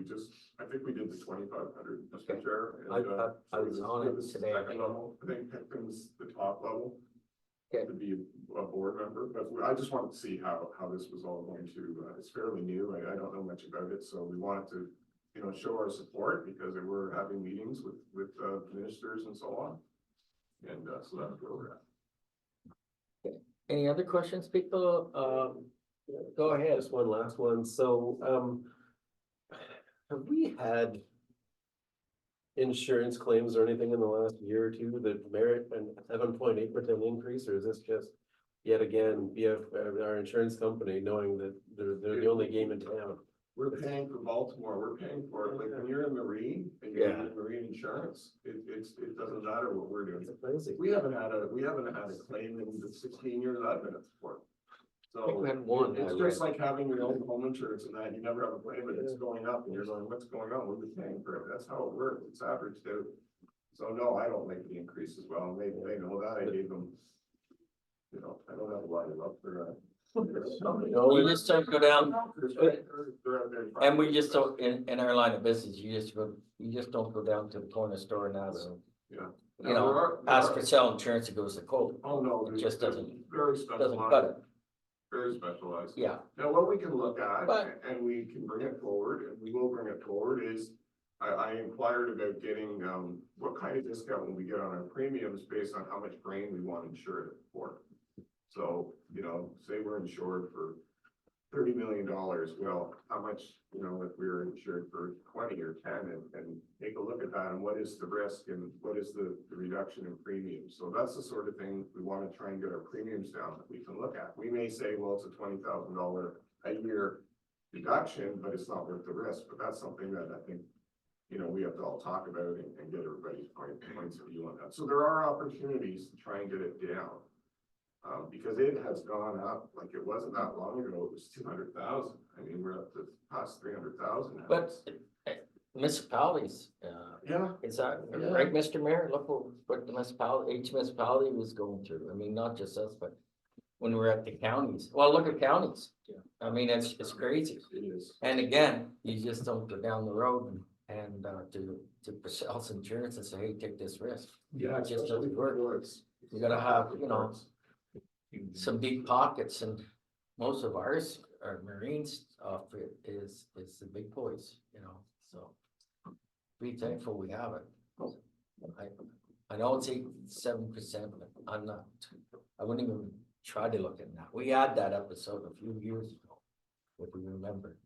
I think we did the 2,500, Mr. Okay. Chair. I So was on we're it the today. second level. I think Picton's the top level. Okay. To be a board member, but I just wanted to see how this was all going to, it's fairly new, I don't know much about it, so we wanted to, you know, show our support because we're having meetings with ministers and so on. And so that's where we're at. any other questions, people? Go ahead. Just one last one, so, have we had insurance claims or anything in the last year or two that merit an 7.8% increase, or is this just yet again, our insurance company knowing that they're the only game in town? We're paying for Baltimore, we're paying for it, like when you're in Marine and you're in Marine insurance, it doesn't matter what we're doing. It's crazy. We haven't had a claim in the 16 years I've been at the port. I think So we had one, it's I just read. like having your own home insurance and that, you never have a claim, and it's going up, and you're going, what's going on? We're paying for it. That's how it works. It's averaged out. So no, I don't like the increase as well. And they know that. I gave them, you know, I don't have a lot of love for You just don't go down, They're out there and we just don't, in our line of business, you just don't go down to the corner store and ask, Yeah. you know, ask for sell insurance, it goes to quote. Oh, no. It just doesn't, Very doesn't cut specialized, it, very specialized. yeah. Now, what we can look at, But- and we can bring it forward, and we will bring it forward, is I inquired about getting, what kind of discount will we get on our premiums based on how much grain we want insured for. So, you know, say we're insured for $30 million, well, how much, you know, if we were insured for 20 or 10 and take a look at that and what is the risk and what is the reduction in premiums. So that's the sort of thing we want to try and get our premiums down that we can look at. We may say, well, it's a $20,000 a year deduction, but it's not worth the risk. But that's something that I think, you know, we have to all talk about and get everybody's points of view on that. So there are opportunities to try and get it down. Because it has gone up, like it wasn't that long ago, it was 200,000. I mean, we're up to past 300,000 now. But municipalities, Yeah, is that Yeah. right, Mr. Mayor? Look what the municipality, each municipality was going through. I mean, not just us, but when we're at the counties. Well, look at counties. Yeah. I mean, it's crazy. it is. And again, you just don't go down the road and to Purcell's insurance and say, hey, take this risk. Yeah, It just especially doesn't work. for it's- You gotta have, you know, some deep pockets, and most of ours, our Marines outfit is the big boys, you know, so. Be thankful we have it. I know it's 7%, but I wouldn't even try to look at that. We had that episode a few years ago, if we remember.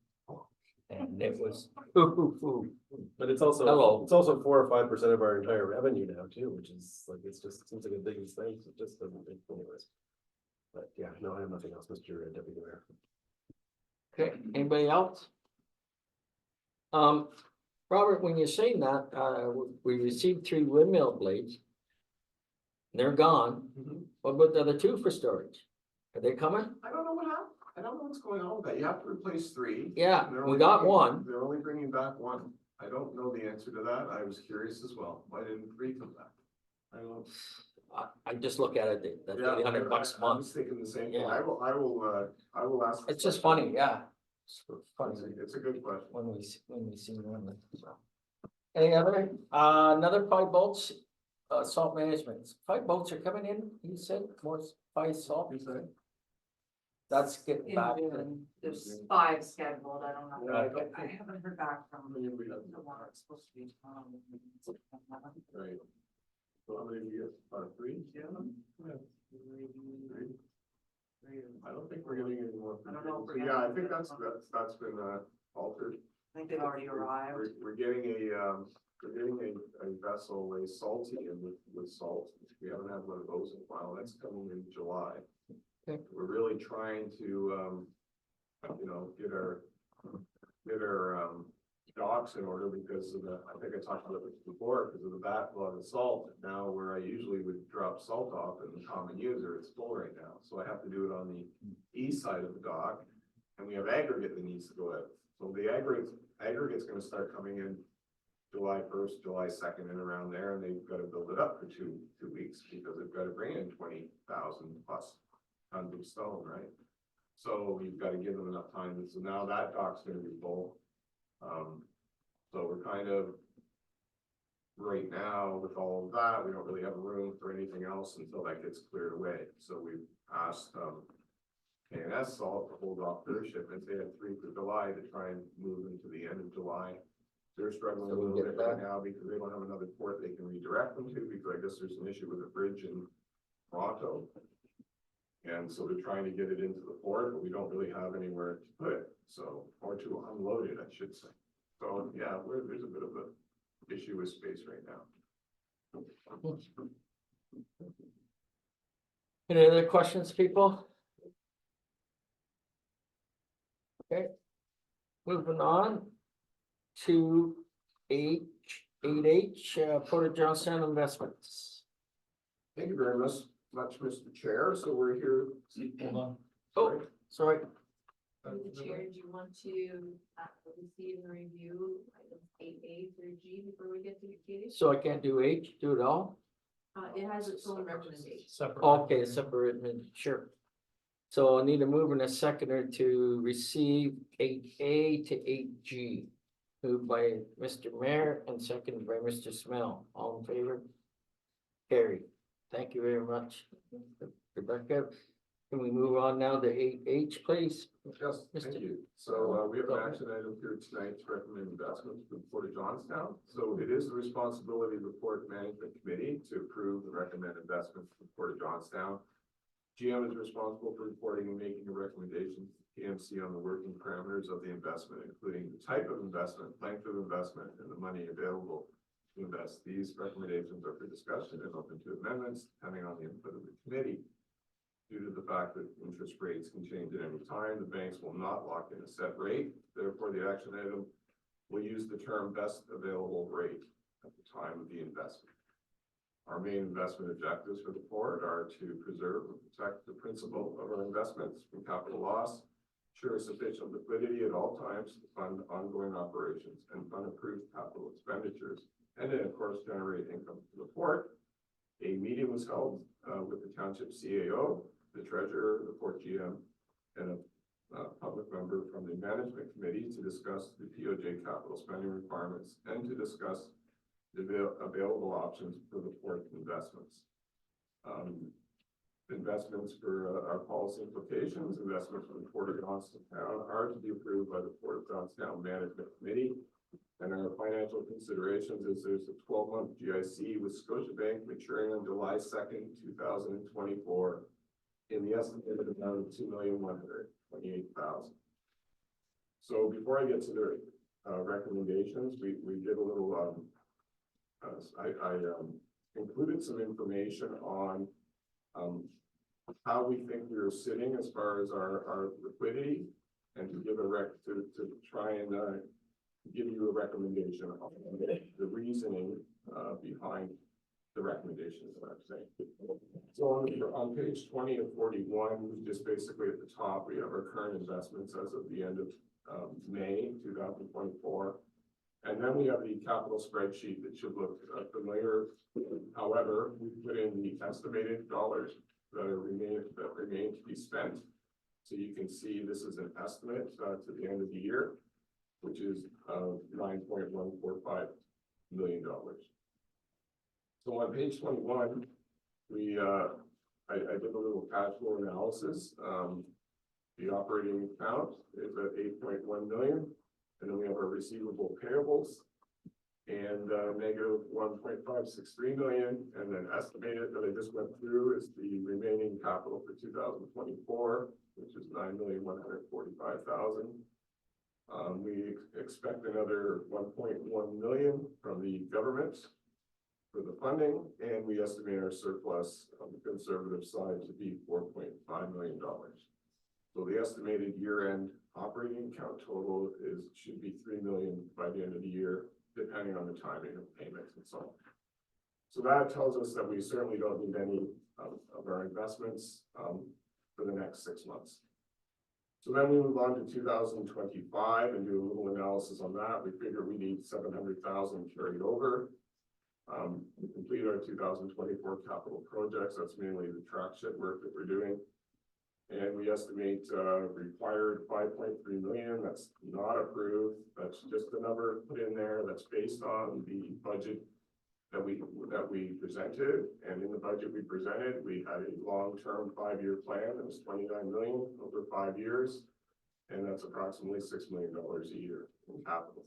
And it was. But it's also, Hello. it's also 4 or 5% of our entire revenue now too, which is like, it's just, seems like a big thing, it just doesn't make anyways. But yeah, no, I have nothing else, Mr. Deputy Mayor. Okay, anybody else? Robert, when you're saying that, we received 3 windmill blades. They're gone. What about the other 2 for storage? Are they coming? I don't know what happened. I don't know what's going on with that. You have to replace 3. Yeah, They're we only got bringing- 1. They're only bringing back 1. I don't know the answer to that. I was curious as well. Why didn't 3 come back? I don't. I just look at it, that's Yeah, $800 a I was month. thinking the same thing. Yeah. I will ask. the It's just question. funny, yeah. It's funny It's a good question. when we see one. So. Any other, another 5 bolts, salt management. 5 bolts are coming in, you said, more 5 salt? That's getting In back. June, there's 5 scheduled, I don't know, Yeah. I haven't heard back from the one that's supposed to be tomorrow. Right. So how many do you get? About 3? Yeah. I don't think we're getting any more. I don't know if we're So, yeah, I getting- think that's been altered. I think they've already arrived. We're getting a vessel, a salty in with salt. We haven't had one of those in a while. That's coming in July. Okay. We're really trying to, get our docks in order because of the, I think I talked about this before, because of the backlog of salt. Now where I usually would drop salt off in the common user, it's full right now. So I have to do it on the east side of the dock. And we have aggregate that needs to go out. So the aggregate's gonna start coming in July 1st, July 2nd and around there, and they've got to build it up for two weeks because they've got to bring in 20,000 plus tons of stone, right? So you've got to give them enough time. So now that dock's gonna be full. So we're kind of right now with all of that, we don't really have room for anything else until that gets cleared away. So we've asked, K&S Salt to hold off their shipments. They had 3 for July to try and move into the end of July. They're struggling a So we little get bit that. right now because they don't have another port they can redirect them to, because I guess there's an issue with a bridge in Toronto. And so they're trying to get it into the port, but we don't really have anywhere to put it, so, or to unload it, I should say. So, yeah, there's a bit of a issue with space right now. Any other questions, people? Okay. Moving on to 8H, Porter Johnstown Investments. Thank you very much, Mr. Chair. So we're here. Hold on. Oh, sorry. Mr. Chair, do you want to receive and review items 8A through G before we get to Katie? So I can't do H, do it all? It has its own recommendation. Okay, separate, sure. So I need a mover and a seconder to receive 8A to 8G. Moved by Mr. Mayor and seconded by Mr. Smell. All in favor? Carried. Thank you very much, Rebecca. Can we move on now to 8H, please? Yes, thank you. So we have an action item here tonight to recommend investments for the Port of Johnstown. So it is the responsibility of the Port Management Committee to approve and recommend investments for the Port of Johnstown. GM is responsible for reporting and making a recommendation to PMC on the working parameters of the investment, including the type of investment, length of investment, and the money available to invest. These recommendations are for discussion and open to amendments, depending on the input of the committee. Due to the fact that interest rates can change at any time, the banks will not lock in a set rate. Therefore, the action item will use the term best available rate at the time of the investment. Our main investment objectives for the port are to preserve and protect the principal of our investments from capital loss, ensure sufficient liquidity at all times to fund ongoing operations and fund approved capital expenditures, and then, of course, generate income to the port. A meeting was held with the township CAO, the treasurer, the port GM, and a public member from the management committee to discuss the POJ capital spending requirements and to discuss the available options for the port investments. Investments for our policy implications, investments for the Port of Johnstown are to be approved by the Port of Johnstown Management Committee. And our financial considerations is there's a 12-month GIC with Scotiabank maturing on July 2nd, 2024 in the estimated amount of $2,128,000. So before I get to the recommendations, we did a little, I included some information on how we think we are sitting as far as our liquidity, and to give to try and give you a recommendation on the reasoning behind the recommendations that I'm saying. So on page 20 of 41, just basically at the top, we have our current investments as of the end of May 2024. And then we have the capital spreadsheet that should look familiar. However, we put in the estimated dollars that remain to be spent. So you can see this is an estimate to the end of the year, which is $9.145 million. So on page 21, I did a little cash flow analysis. The operating account is at 8.1 million, and then we have our receivable payables and negative 1.563 million, and then estimated that I just went through is the remaining capital for 2024, which is 9,145,000. We expect another 1.1 million from the government for the funding, and we estimate our surplus on the conservative side to be $4.5 million. So the estimated year-end operating account total should be 3 million by the end of the year, depending on the timing of payments and so on. So that tells us that we certainly don't need any of our investments for the next 6 months. So then we move on to 2025 and do a little analysis on that. We figure we need 700,000 carried over. We complete our 2024 capital projects. That's mainly the track shed work that we're doing. And we estimate required 5.3 million. That's not approved. That's just the number put in there. That's based on the budget that we presented. And in the budget we presented, we had a long-term 5-year plan that was 29 million over 5 years. And that's approximately $6 million a year in capital.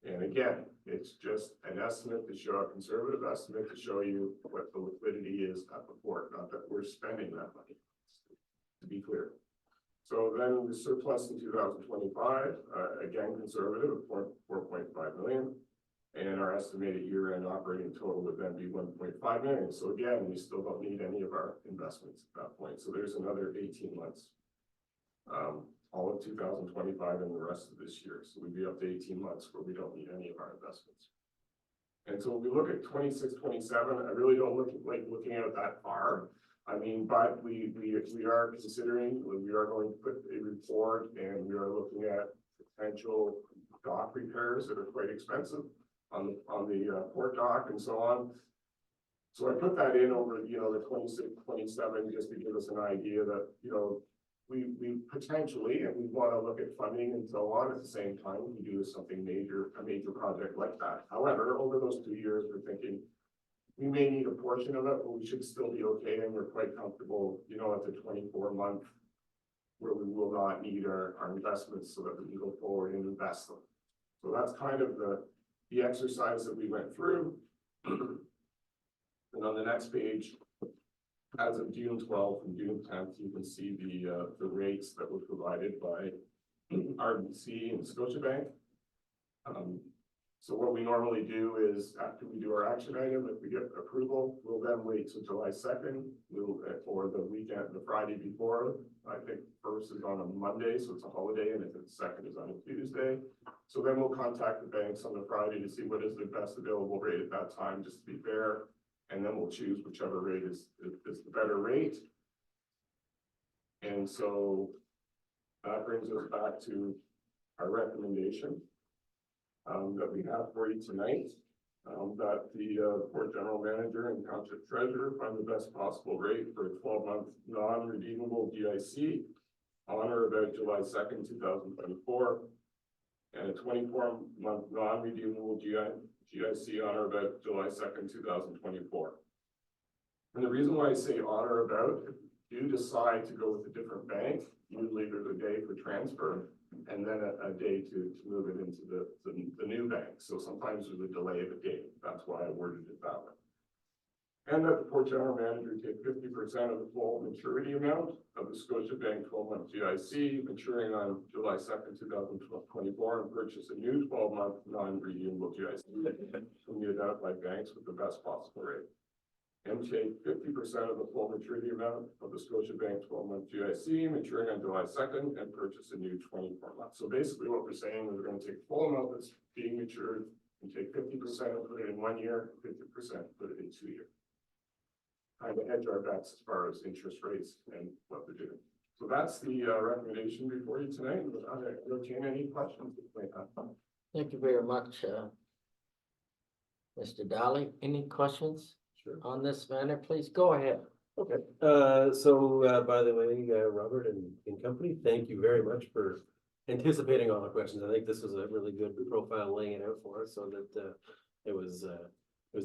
And again, it's just an estimate to show, a conservative estimate to show you what the liquidity is at the port, not that we're spending that money, to be clear. So then the surplus in 2025, again, conservative at 4.5 million. And our estimated year-end operating total would then be 1.5 million. So again, we still don't need any of our investments at that point. So there's another 18 months. All of 2025 and the rest of this year. So we'd be up to 18 months where we don't need any of our investments. And so when we look at 26, 27, I really don't like looking at it that far. I mean, but we are considering, we are going to put a report, and we are looking at potential dock repairs that are quite expensive on the port dock and so on. So I put that in over, the 26, 27, just to give us an idea that, we potentially, and we want to look at funding and so on at the same time, we do something a major project like that. However, over those 2 years, we're thinking we may need a portion of it, but we should still be okay, and we're quite comfortable, at the 24-month where we will not need our investments so that we can go forward and invest them. So that's kind of the exercise that we went through. And on the next page, as of June 12th and June 10th, you can see the rates that were provided by RBC and Scotiabank. So what we normally do is, after we do our action item, if we get approval, we'll then wait till July 2nd. For the weekend, the Friday before. I think first is on a Monday, so it's a holiday, and if the second is on a Tuesday. So then we'll contact the banks on the Friday to see what is the best available rate at that time, just to be fair. And then we'll choose whichever rate is the better rate. And so that brings us back to our recommendation that we have for you tonight. That the Port General Manager and Township Treasurer find the best possible rate for a 12-month non-redeemable GIC on or about July 2nd, 2024, and a 24-month non-redeemable GIC on or about July 2nd, 2024. And the reason why I say on or about, if you decide to go with a different bank, usually there's a day for transfer and then a day to move it into the new bank. So sometimes there's a delay of a day. That's why I worded it that way. And that the Port General Manager take 50% of the full maturity amount of the Scotiabank 12-month GIC maturing on July 2nd, 2024, and purchase a new 12-month non-redeemable GIC from the identified banks with the best possible rate. And take 50% of the full maturity amount of the Scotiabank 12-month GIC maturing on July 2nd and purchase a new 24-month. So basically what we're saying is we're going to take full amount that's being matured and take 50% and put it in 1 year, 50% put it in 2 years. Kind of hedge our bets as far as interest rates and what they're doing. So that's the recommendation before you tonight. Entertain any questions? Thank you very much, Mr. Daly. Any questions Sure. on this matter? Please go ahead. Okay, by the way, Robert and company, thank you very much for anticipating all the questions. I think this was a really good profile laying it out for us so that it was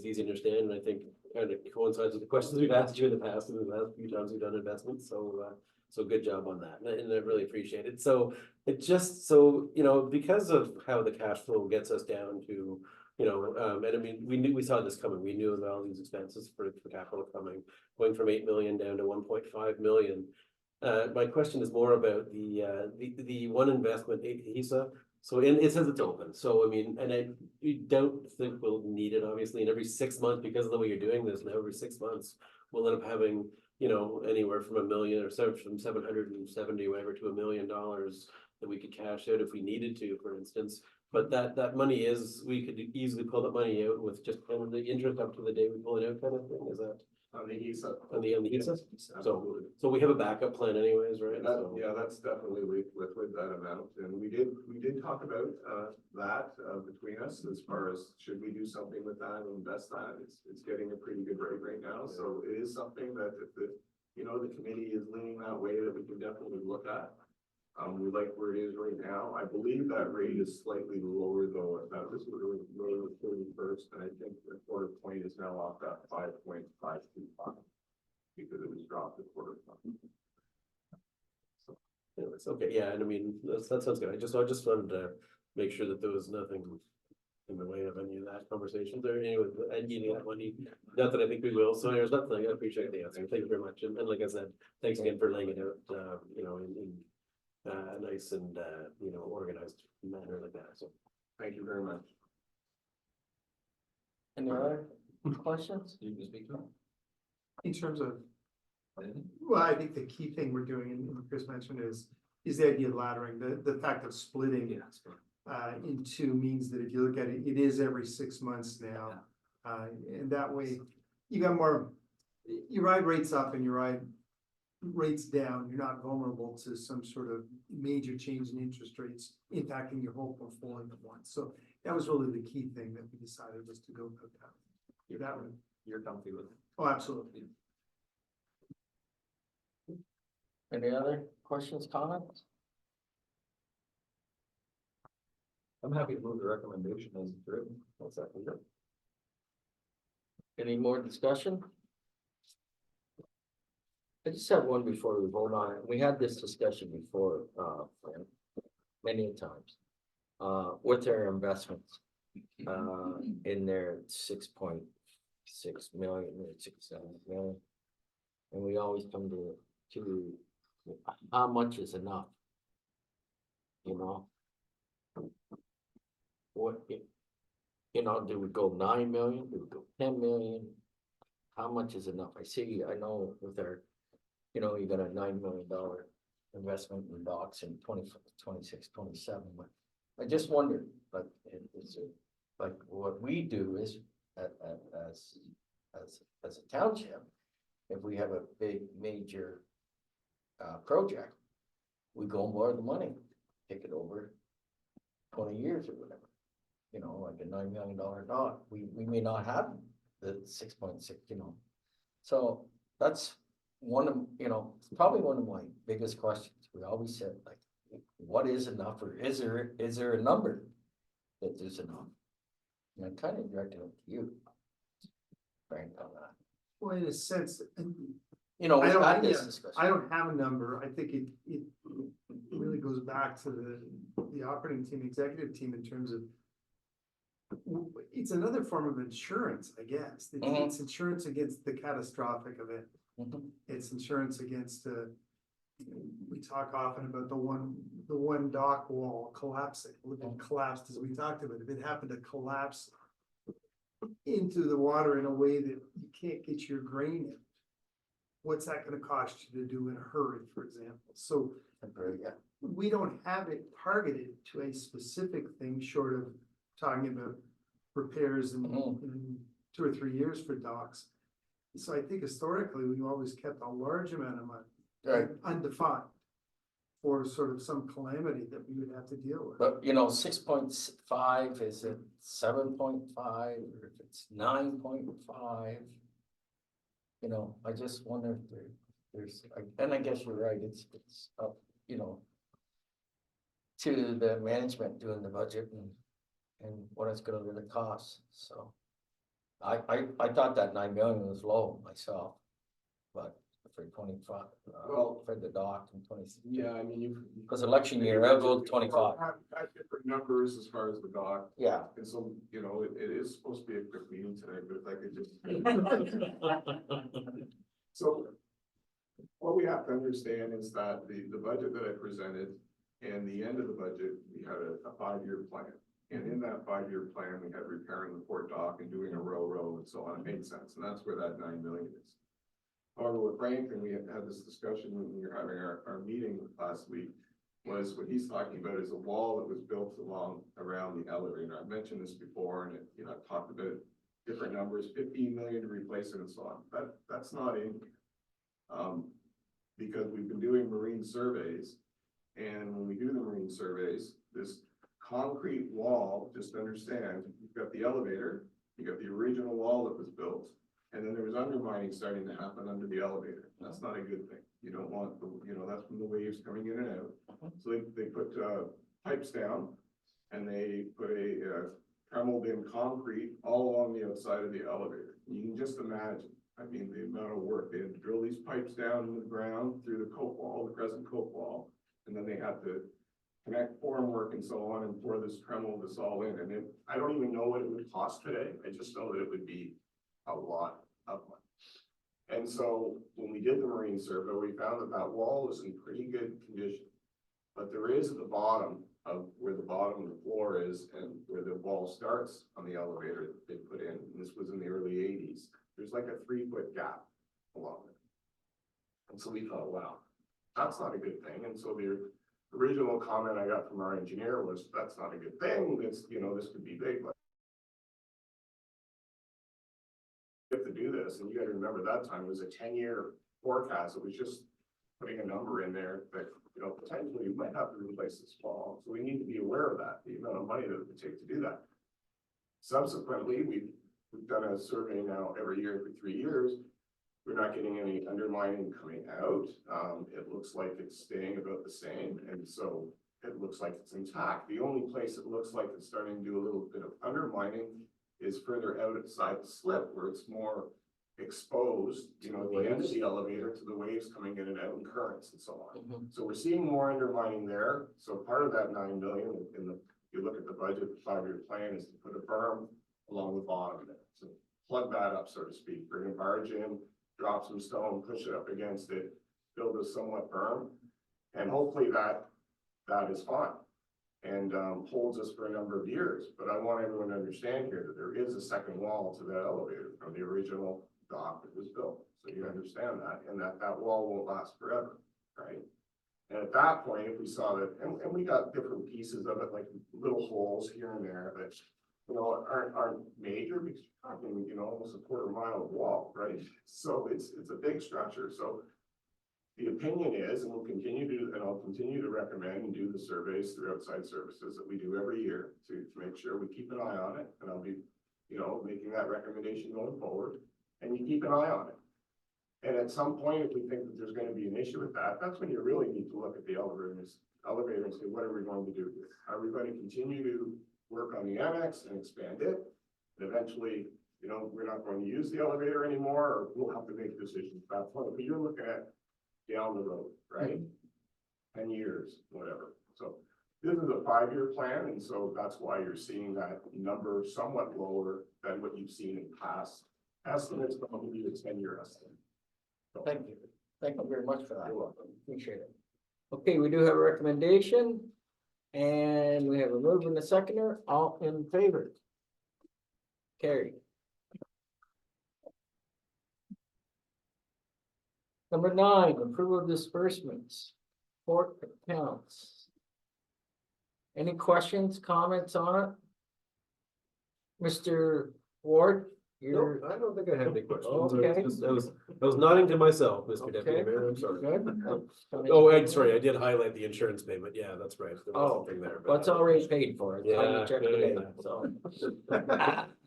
easy to understand, and I think kind of coincides with the questions we've asked you in the past, and the last few times we've done investments, so good job on that, and I really appreciate it. So it just, so, you know, because of how the cash flow gets us down to, you know, and I mean, we saw this coming, we knew about all these expenses for capital coming, going from 8 million down to 1.5 million. My question is more about the one investment, HISA. So it says it's open, so I mean, and we don't think we'll need it, obviously, and every 6 months, because of the way you're doing this, now every 6 months, we'll end up having, you know, anywhere from $1 million or from 770, whatever, to $1 million that we could cash out if we needed to, for instance. But that money is, we could easily pull that money out with just kind of the interest up to the day we pull it out kind of thing, is that? On the HISA. On the HISA? Absolutely. So we have a backup plan anyways, right? That, So- yeah, that's definitely liquid, that amount, and we did talk about that between us as far as should we do something with that and invest that. It's getting a pretty good rate right now, so it is something that if the, you know, the committee is leaning that way that we can definitely look at. We like where it is right now. I believe that rate is slightly lower though. That this was May 31st, and I think the quarter point is now off at 5.525 because it was dropped a quarter point. Anyways, okay, yeah, and I mean, that sounds good. I just wanted to make sure that there was nothing in the way of any of that conversation there. Anyway, and getting that money, not that I think we will. So there's nothing. I appreciate the answer. Thank you very much. And like I said, thanks again for laying it out, you know, in nice and, you know, organized manner like that. So Thank you very much. Any other questions? You can speak to In terms of, well, I think the key thing we're doing, and Chris mentioned is the idea of laddering, the fact of splitting. Into means that if you look at it, it is every 6 months now. And that way, you got more, you ride rates up and you ride rates down, you're not vulnerable to some sort of major change in interest rates impacting your whole portfolio at once. So that was really the key thing that we decided was to go with that. That one. You're comfy with it. Oh, absolutely. Any other questions, comments? I'm happy to move the recommendation as it's written. What's that? Any more discussion? I just have one before we vote on it. We had this discussion before, many times. With our investments, in their 6.6 million or 6.7 million. And we always come to how much is enough? You know? What, you know, do we go 9 million? Do we go 10 million? How much is enough? I know with our, you know, you got a $9 million investment in docks in 26, 27, but I just wondered, like, is it, like, what we do is as a township, if we have a big major project, we go and borrow the money, take it over 20 years or whatever. You know, like a $9 million dock, we may not have the 6.6, you know. So that's one of, you know, it's probably one of my biggest questions. We always said, like, what is enough, or is there a number that is enough? And I kind of directed it to you, Frank, on that. Well, in a sense, You know, we I don't- had this yeah, discussion. I don't have a number. I think it really goes back to the operating team, executive team in terms of It's another form of insurance, I guess. It's insurance against the catastrophic event. Mhm. It's insurance against, we talk often about the one dock wall collapsing, if it collapsed, as we talked about, if it happened to collapse into the water in a way that you can't get your grain in, what's that gonna cost you to do in a hurry, for example? So Yeah. we don't have it targeted to a specific thing short of talking about repairs in 2 or 3 years for docks. So I think historically, we've always kept a large amount of money Right. undefined for sort of some calamity that we would have to deal with. But 6.5, is it 7.5, or if it's 9.5? I just wonder if there's, and I guess you're right, it's up, to the management doing the budget and what it's gonna really cost, so. I thought that 9 million was low myself, but for 25, Well- for the dock and 20. Yeah, I mean, Because election year, I'll go 25, Have different numbers as far as the dock, yeah. and so, it is supposed to be a quick meeting tonight, but if I could just. So, what we have to understand is that the budget that I presented, and the end of the budget, we had a 5-year plan. And in that 5-year plan, we had repairing the port dock and doing a row and so on, it made sense, and that's where that 9 million is. However, with Frank, and we had this discussion when we were having our meeting last week, was what he's talking about is a wall that was built around the elevator. I've mentioned this before, and I've talked about different numbers, 15 million to replace it and so on. That's not in here. Because we've been doing marine surveys, and when we do the marine surveys, this concrete wall, just understand, you've got the elevator, you got the original wall that was built, and then there was undermining starting to happen under the elevator. That's not a good thing. You don't want that's from the waves coming in and out. So they put pipes down, and they put a trembled in concrete all along the outside of the elevator. You can just imagine, the amount of work. They had to drill these pipes down in the ground through the cope wall, the present cope wall, and then they had to connect formwork and so on, and pour this all in. And I don't even know what it would cost today. I just know that it would be a lot of money. And so when we did the marine survey, we found that wall was in pretty good condition. But there is at the bottom of where the bottom of the floor is and where the wall starts on the elevator that they put in, and this was in the early 80s, there's like a 3-foot gap along it. And so we thought, wow, that's not a good thing. And so the original comment I got from our engineer was, that's not a good thing. This could be big, but you have to do this. And you got to remember that time was a 10-year forecast. It was just putting a number in there that, potentially you might have to replace this wall. So we need to be aware of that, the amount of money that it would take to do that. Subsequently, we've done a survey now every year for 3 years. We're not getting any undermining coming out. It looks like it's staying about the same. And so it looks like it's intact. The only place it looks like it's starting to do a little bit of undermining is further outside the slip, where it's more exposed, the end of the elevator to the waves coming in and out and currents and so on. So we're seeing more undermining there. So part of that 9 million you look at the budget, the 5-year plan is to put a berm along the bottom of it. So plug that up, so to speak, bring a barge in, drop some stone, push it up against it, build a somewhat berm, and hopefully that is fine and holds us for a number of years. But I want everyone to understand here that there is a second wall to that elevator from the original dock that was built. So you understand that, and that wall won't last forever, right? And at that point, if we saw that, and we got different pieces of it, like little holes here and there that aren't major, because you're talking, almost a quarter mile of wall, right? So it's a big structure. So the opinion is, and I'll continue to recommend and do the surveys through outside services that we do every year to make sure we keep an eye on it. And I'll be, making that recommendation going forward, and you keep an eye on it. And at some point, if we think that there's going to be an issue with that, that's when you really need to look at the elevator and say, what are we going to do here? Are we going to continue to work on the annex and expand it? And eventually, we're not going to use the elevator anymore, or we'll have to make decisions at that point. But you're looking at down the road, right? 10 years, whatever. So This is a 5-year plan, and so that's why you're seeing that number somewhat lower than what you've seen in past estimates, probably a 10-year estimate. So, Thank you. Thank you very much for that. You're welcome. Appreciate it. Okay, we do have a recommendation. And we have a mover and a seconder, all in favor. Carried. Number 9, approval of disbursements, port accounts. Any questions, comments on it? Mr. Ward, No, you're. I don't think I have any questions. Okay. I was nodding to myself, Mr. Okay. Deputy Mayor, I'm sorry. Good. Oh, I'm sorry, I did highlight the insurance payment, yeah, that's right. There was Oh, something there, but- Well, it's already paid for. It's on the Yeah, check yeah, today, yeah. so.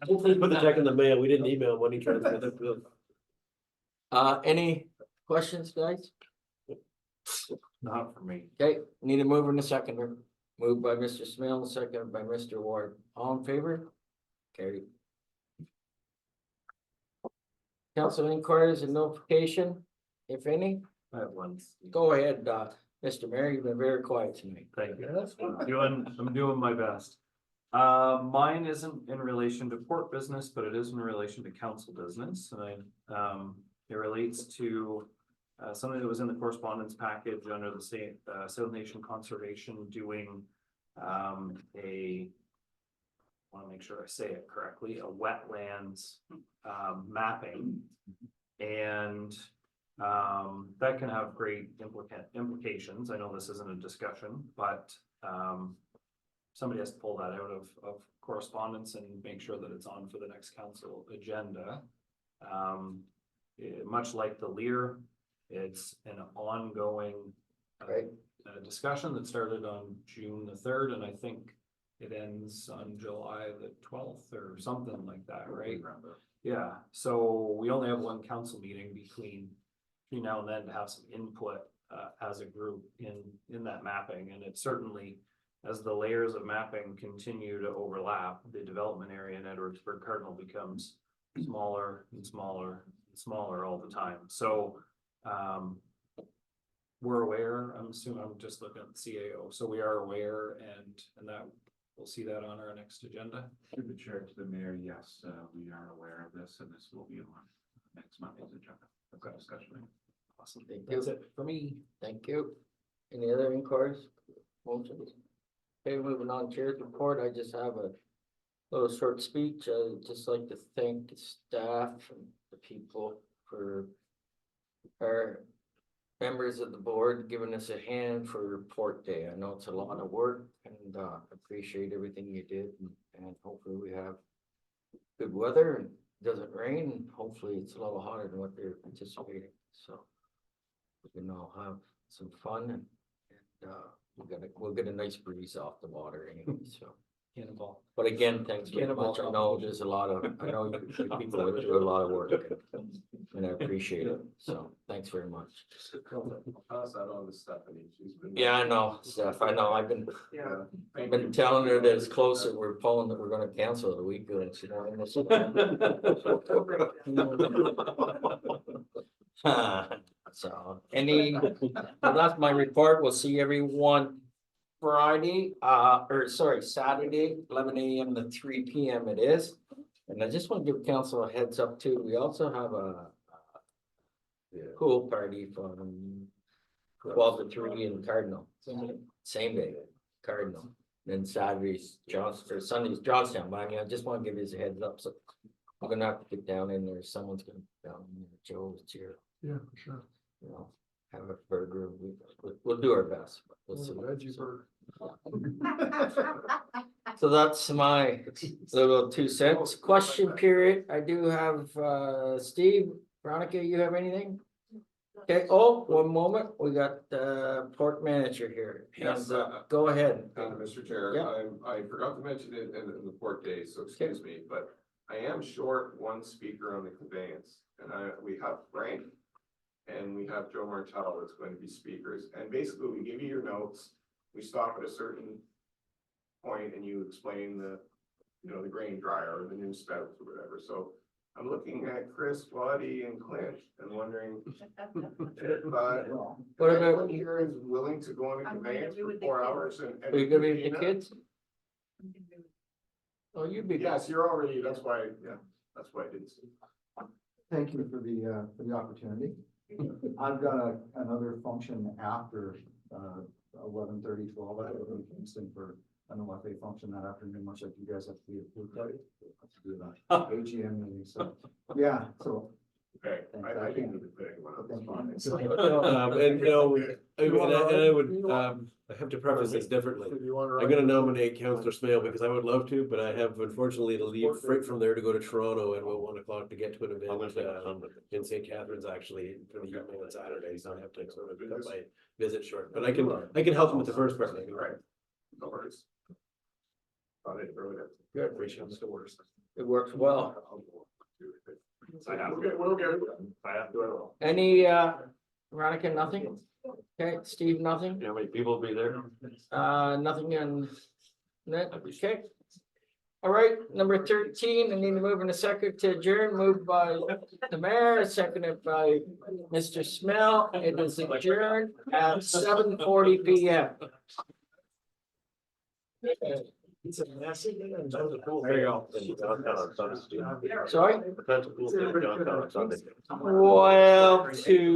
Hopefully put the check in the mail, we didn't email money transfer. That's good. Any questions, guys? Not for me. Okay, need a mover and a seconder. Moved by Mr. Smell, seconded by Mr. Ward. All in favor? Carried. Council inquiries and notification, if any. I have one. Go ahead, Mr. Mayor, you've been very quiet tonight. Thank you. I'm doing my best. Mine isn't in relation to port business, but it is in relation to council business, and it relates to something that was in the correspondence package under the state, South Nation Conservation doing a, want to make sure I say it correctly, a wetlands mapping. And that can have great implications. I know this isn't a discussion, but somebody has to pull that out of correspondence and make sure that it's on for the next council agenda. Much like the Lear, it's an ongoing discussion that started on June the 3rd, and I think it ends on July the 12th or something like that, right? Yeah, so we only have one council meeting between now and then to have some input as a group in that mapping, and it certainly, as the layers of mapping continue to overlap, the development area in Edwardsburg Cardinal becomes smaller and smaller and smaller all the time. So we're aware, I'm assuming, I'm just looking at the CAO, so we are aware, and that we'll see that on our next agenda. Through the chair to the mayor, yes, we are aware of this, and this will be on next Monday's agenda. Okay. Discussion. Awesome. Thank That's you. it for me. Thank you. Any other inquiries? Motions? Okay, moving on, chair's report. I just have a little short speech. I'd just like to thank the staff and the people for our members of the board giving us a hand for Port Day. I know it's a lot of work, and appreciate everything you did, and hopefully we have good weather and doesn't rain, and hopefully it's a little hotter than what they're anticipating, so we can all have some fun, and we'll get a nice breeze off the water anyway, so. Cannonball. But again, thanks very Cannonball much. I know there's a lot of, I know you people that do a lot of work, and I appreciate it, so thanks very much. I'll pass that on to Stephanie. She's been. Yeah, I know, Steph, I know, I've been Thank been you. telling her that it's closer, we're pulling that we're gonna cancel it a week ago, and she So, so that's my report. We'll see everyone Friday, Saturday, 11 a.m. to 3 p.m. it is. And I just want to give council a heads up too. We also have a pool party from 12 to 3 in Cardinal. Same day, Cardinal. Then Saturday's Johnstown, or Sunday's Johnstown, but I mean, I just want to give you a heads up, so I'm gonna have to get down in there, someone's gonna be down in there, Joe's here, Yeah, for sure. you know, have a burger, we'll do our best, but we'll see. Veggie burger. So that's my little 2 cents, question period, I do have, Steve, Veronica, you have anything? Okay, oh, one moment, we got the port manager here. Yes, Go ahead. Mr. Chair, Yeah. I forgot to mention it in the port day, so excuse me, but I am short one speaker on the conveyance. And we have Frank and we have Joe Martello that's going to be speakers. And basically we give you your notes. We stop at a certain point and you explain the grain dryer or the new spouts or whatever. So I'm looking at Chris, Waddy and Clint and wondering if, What about- anyone here is willing to go on a I'm gonna conveyance be for with the 4 hours and. Are you gonna be with the Christina? kids? Oh, you'd be back. Yes, you're already, that's why, yeah, that's why I didn't see. Thank you for the opportunity. I've got another function after, 11:30, 12. I go to Kingston for an OFA function that afternoon, much like you guys have to be at food party. Have to do that AGM meeting, so, yeah, so. Okay, Thanks, I I didn't can't- need to put anyone else Thank on. And you know, I would, I have to preface this differently. If you wanna I'm write- gonna nominate Counselor Smale because I would love to, but I have unfortunately to leave right from there to go to Toronto at about 1 o'clock to get to an event in St. Catharines actually for the evening on Saturday, so I have to sort of cut my visit short, but I can help him with the first part maybe. Right. No worries. Thought it earlier. Good. Appreciate it. It works well. I have to, we'll get it done. I have to do it all. Any, Veronica, nothing? Okay, Steve, nothing? how many people will be there? Nothing on that, okay. All right, number 13, I need to move in a second to adjourn, moved by the mayor, seconded by Mr. Smell. It is adjourned at 7:40 PM. It's a messy. There you go. Sorry? Potential pool downtown on Sunday. 12 to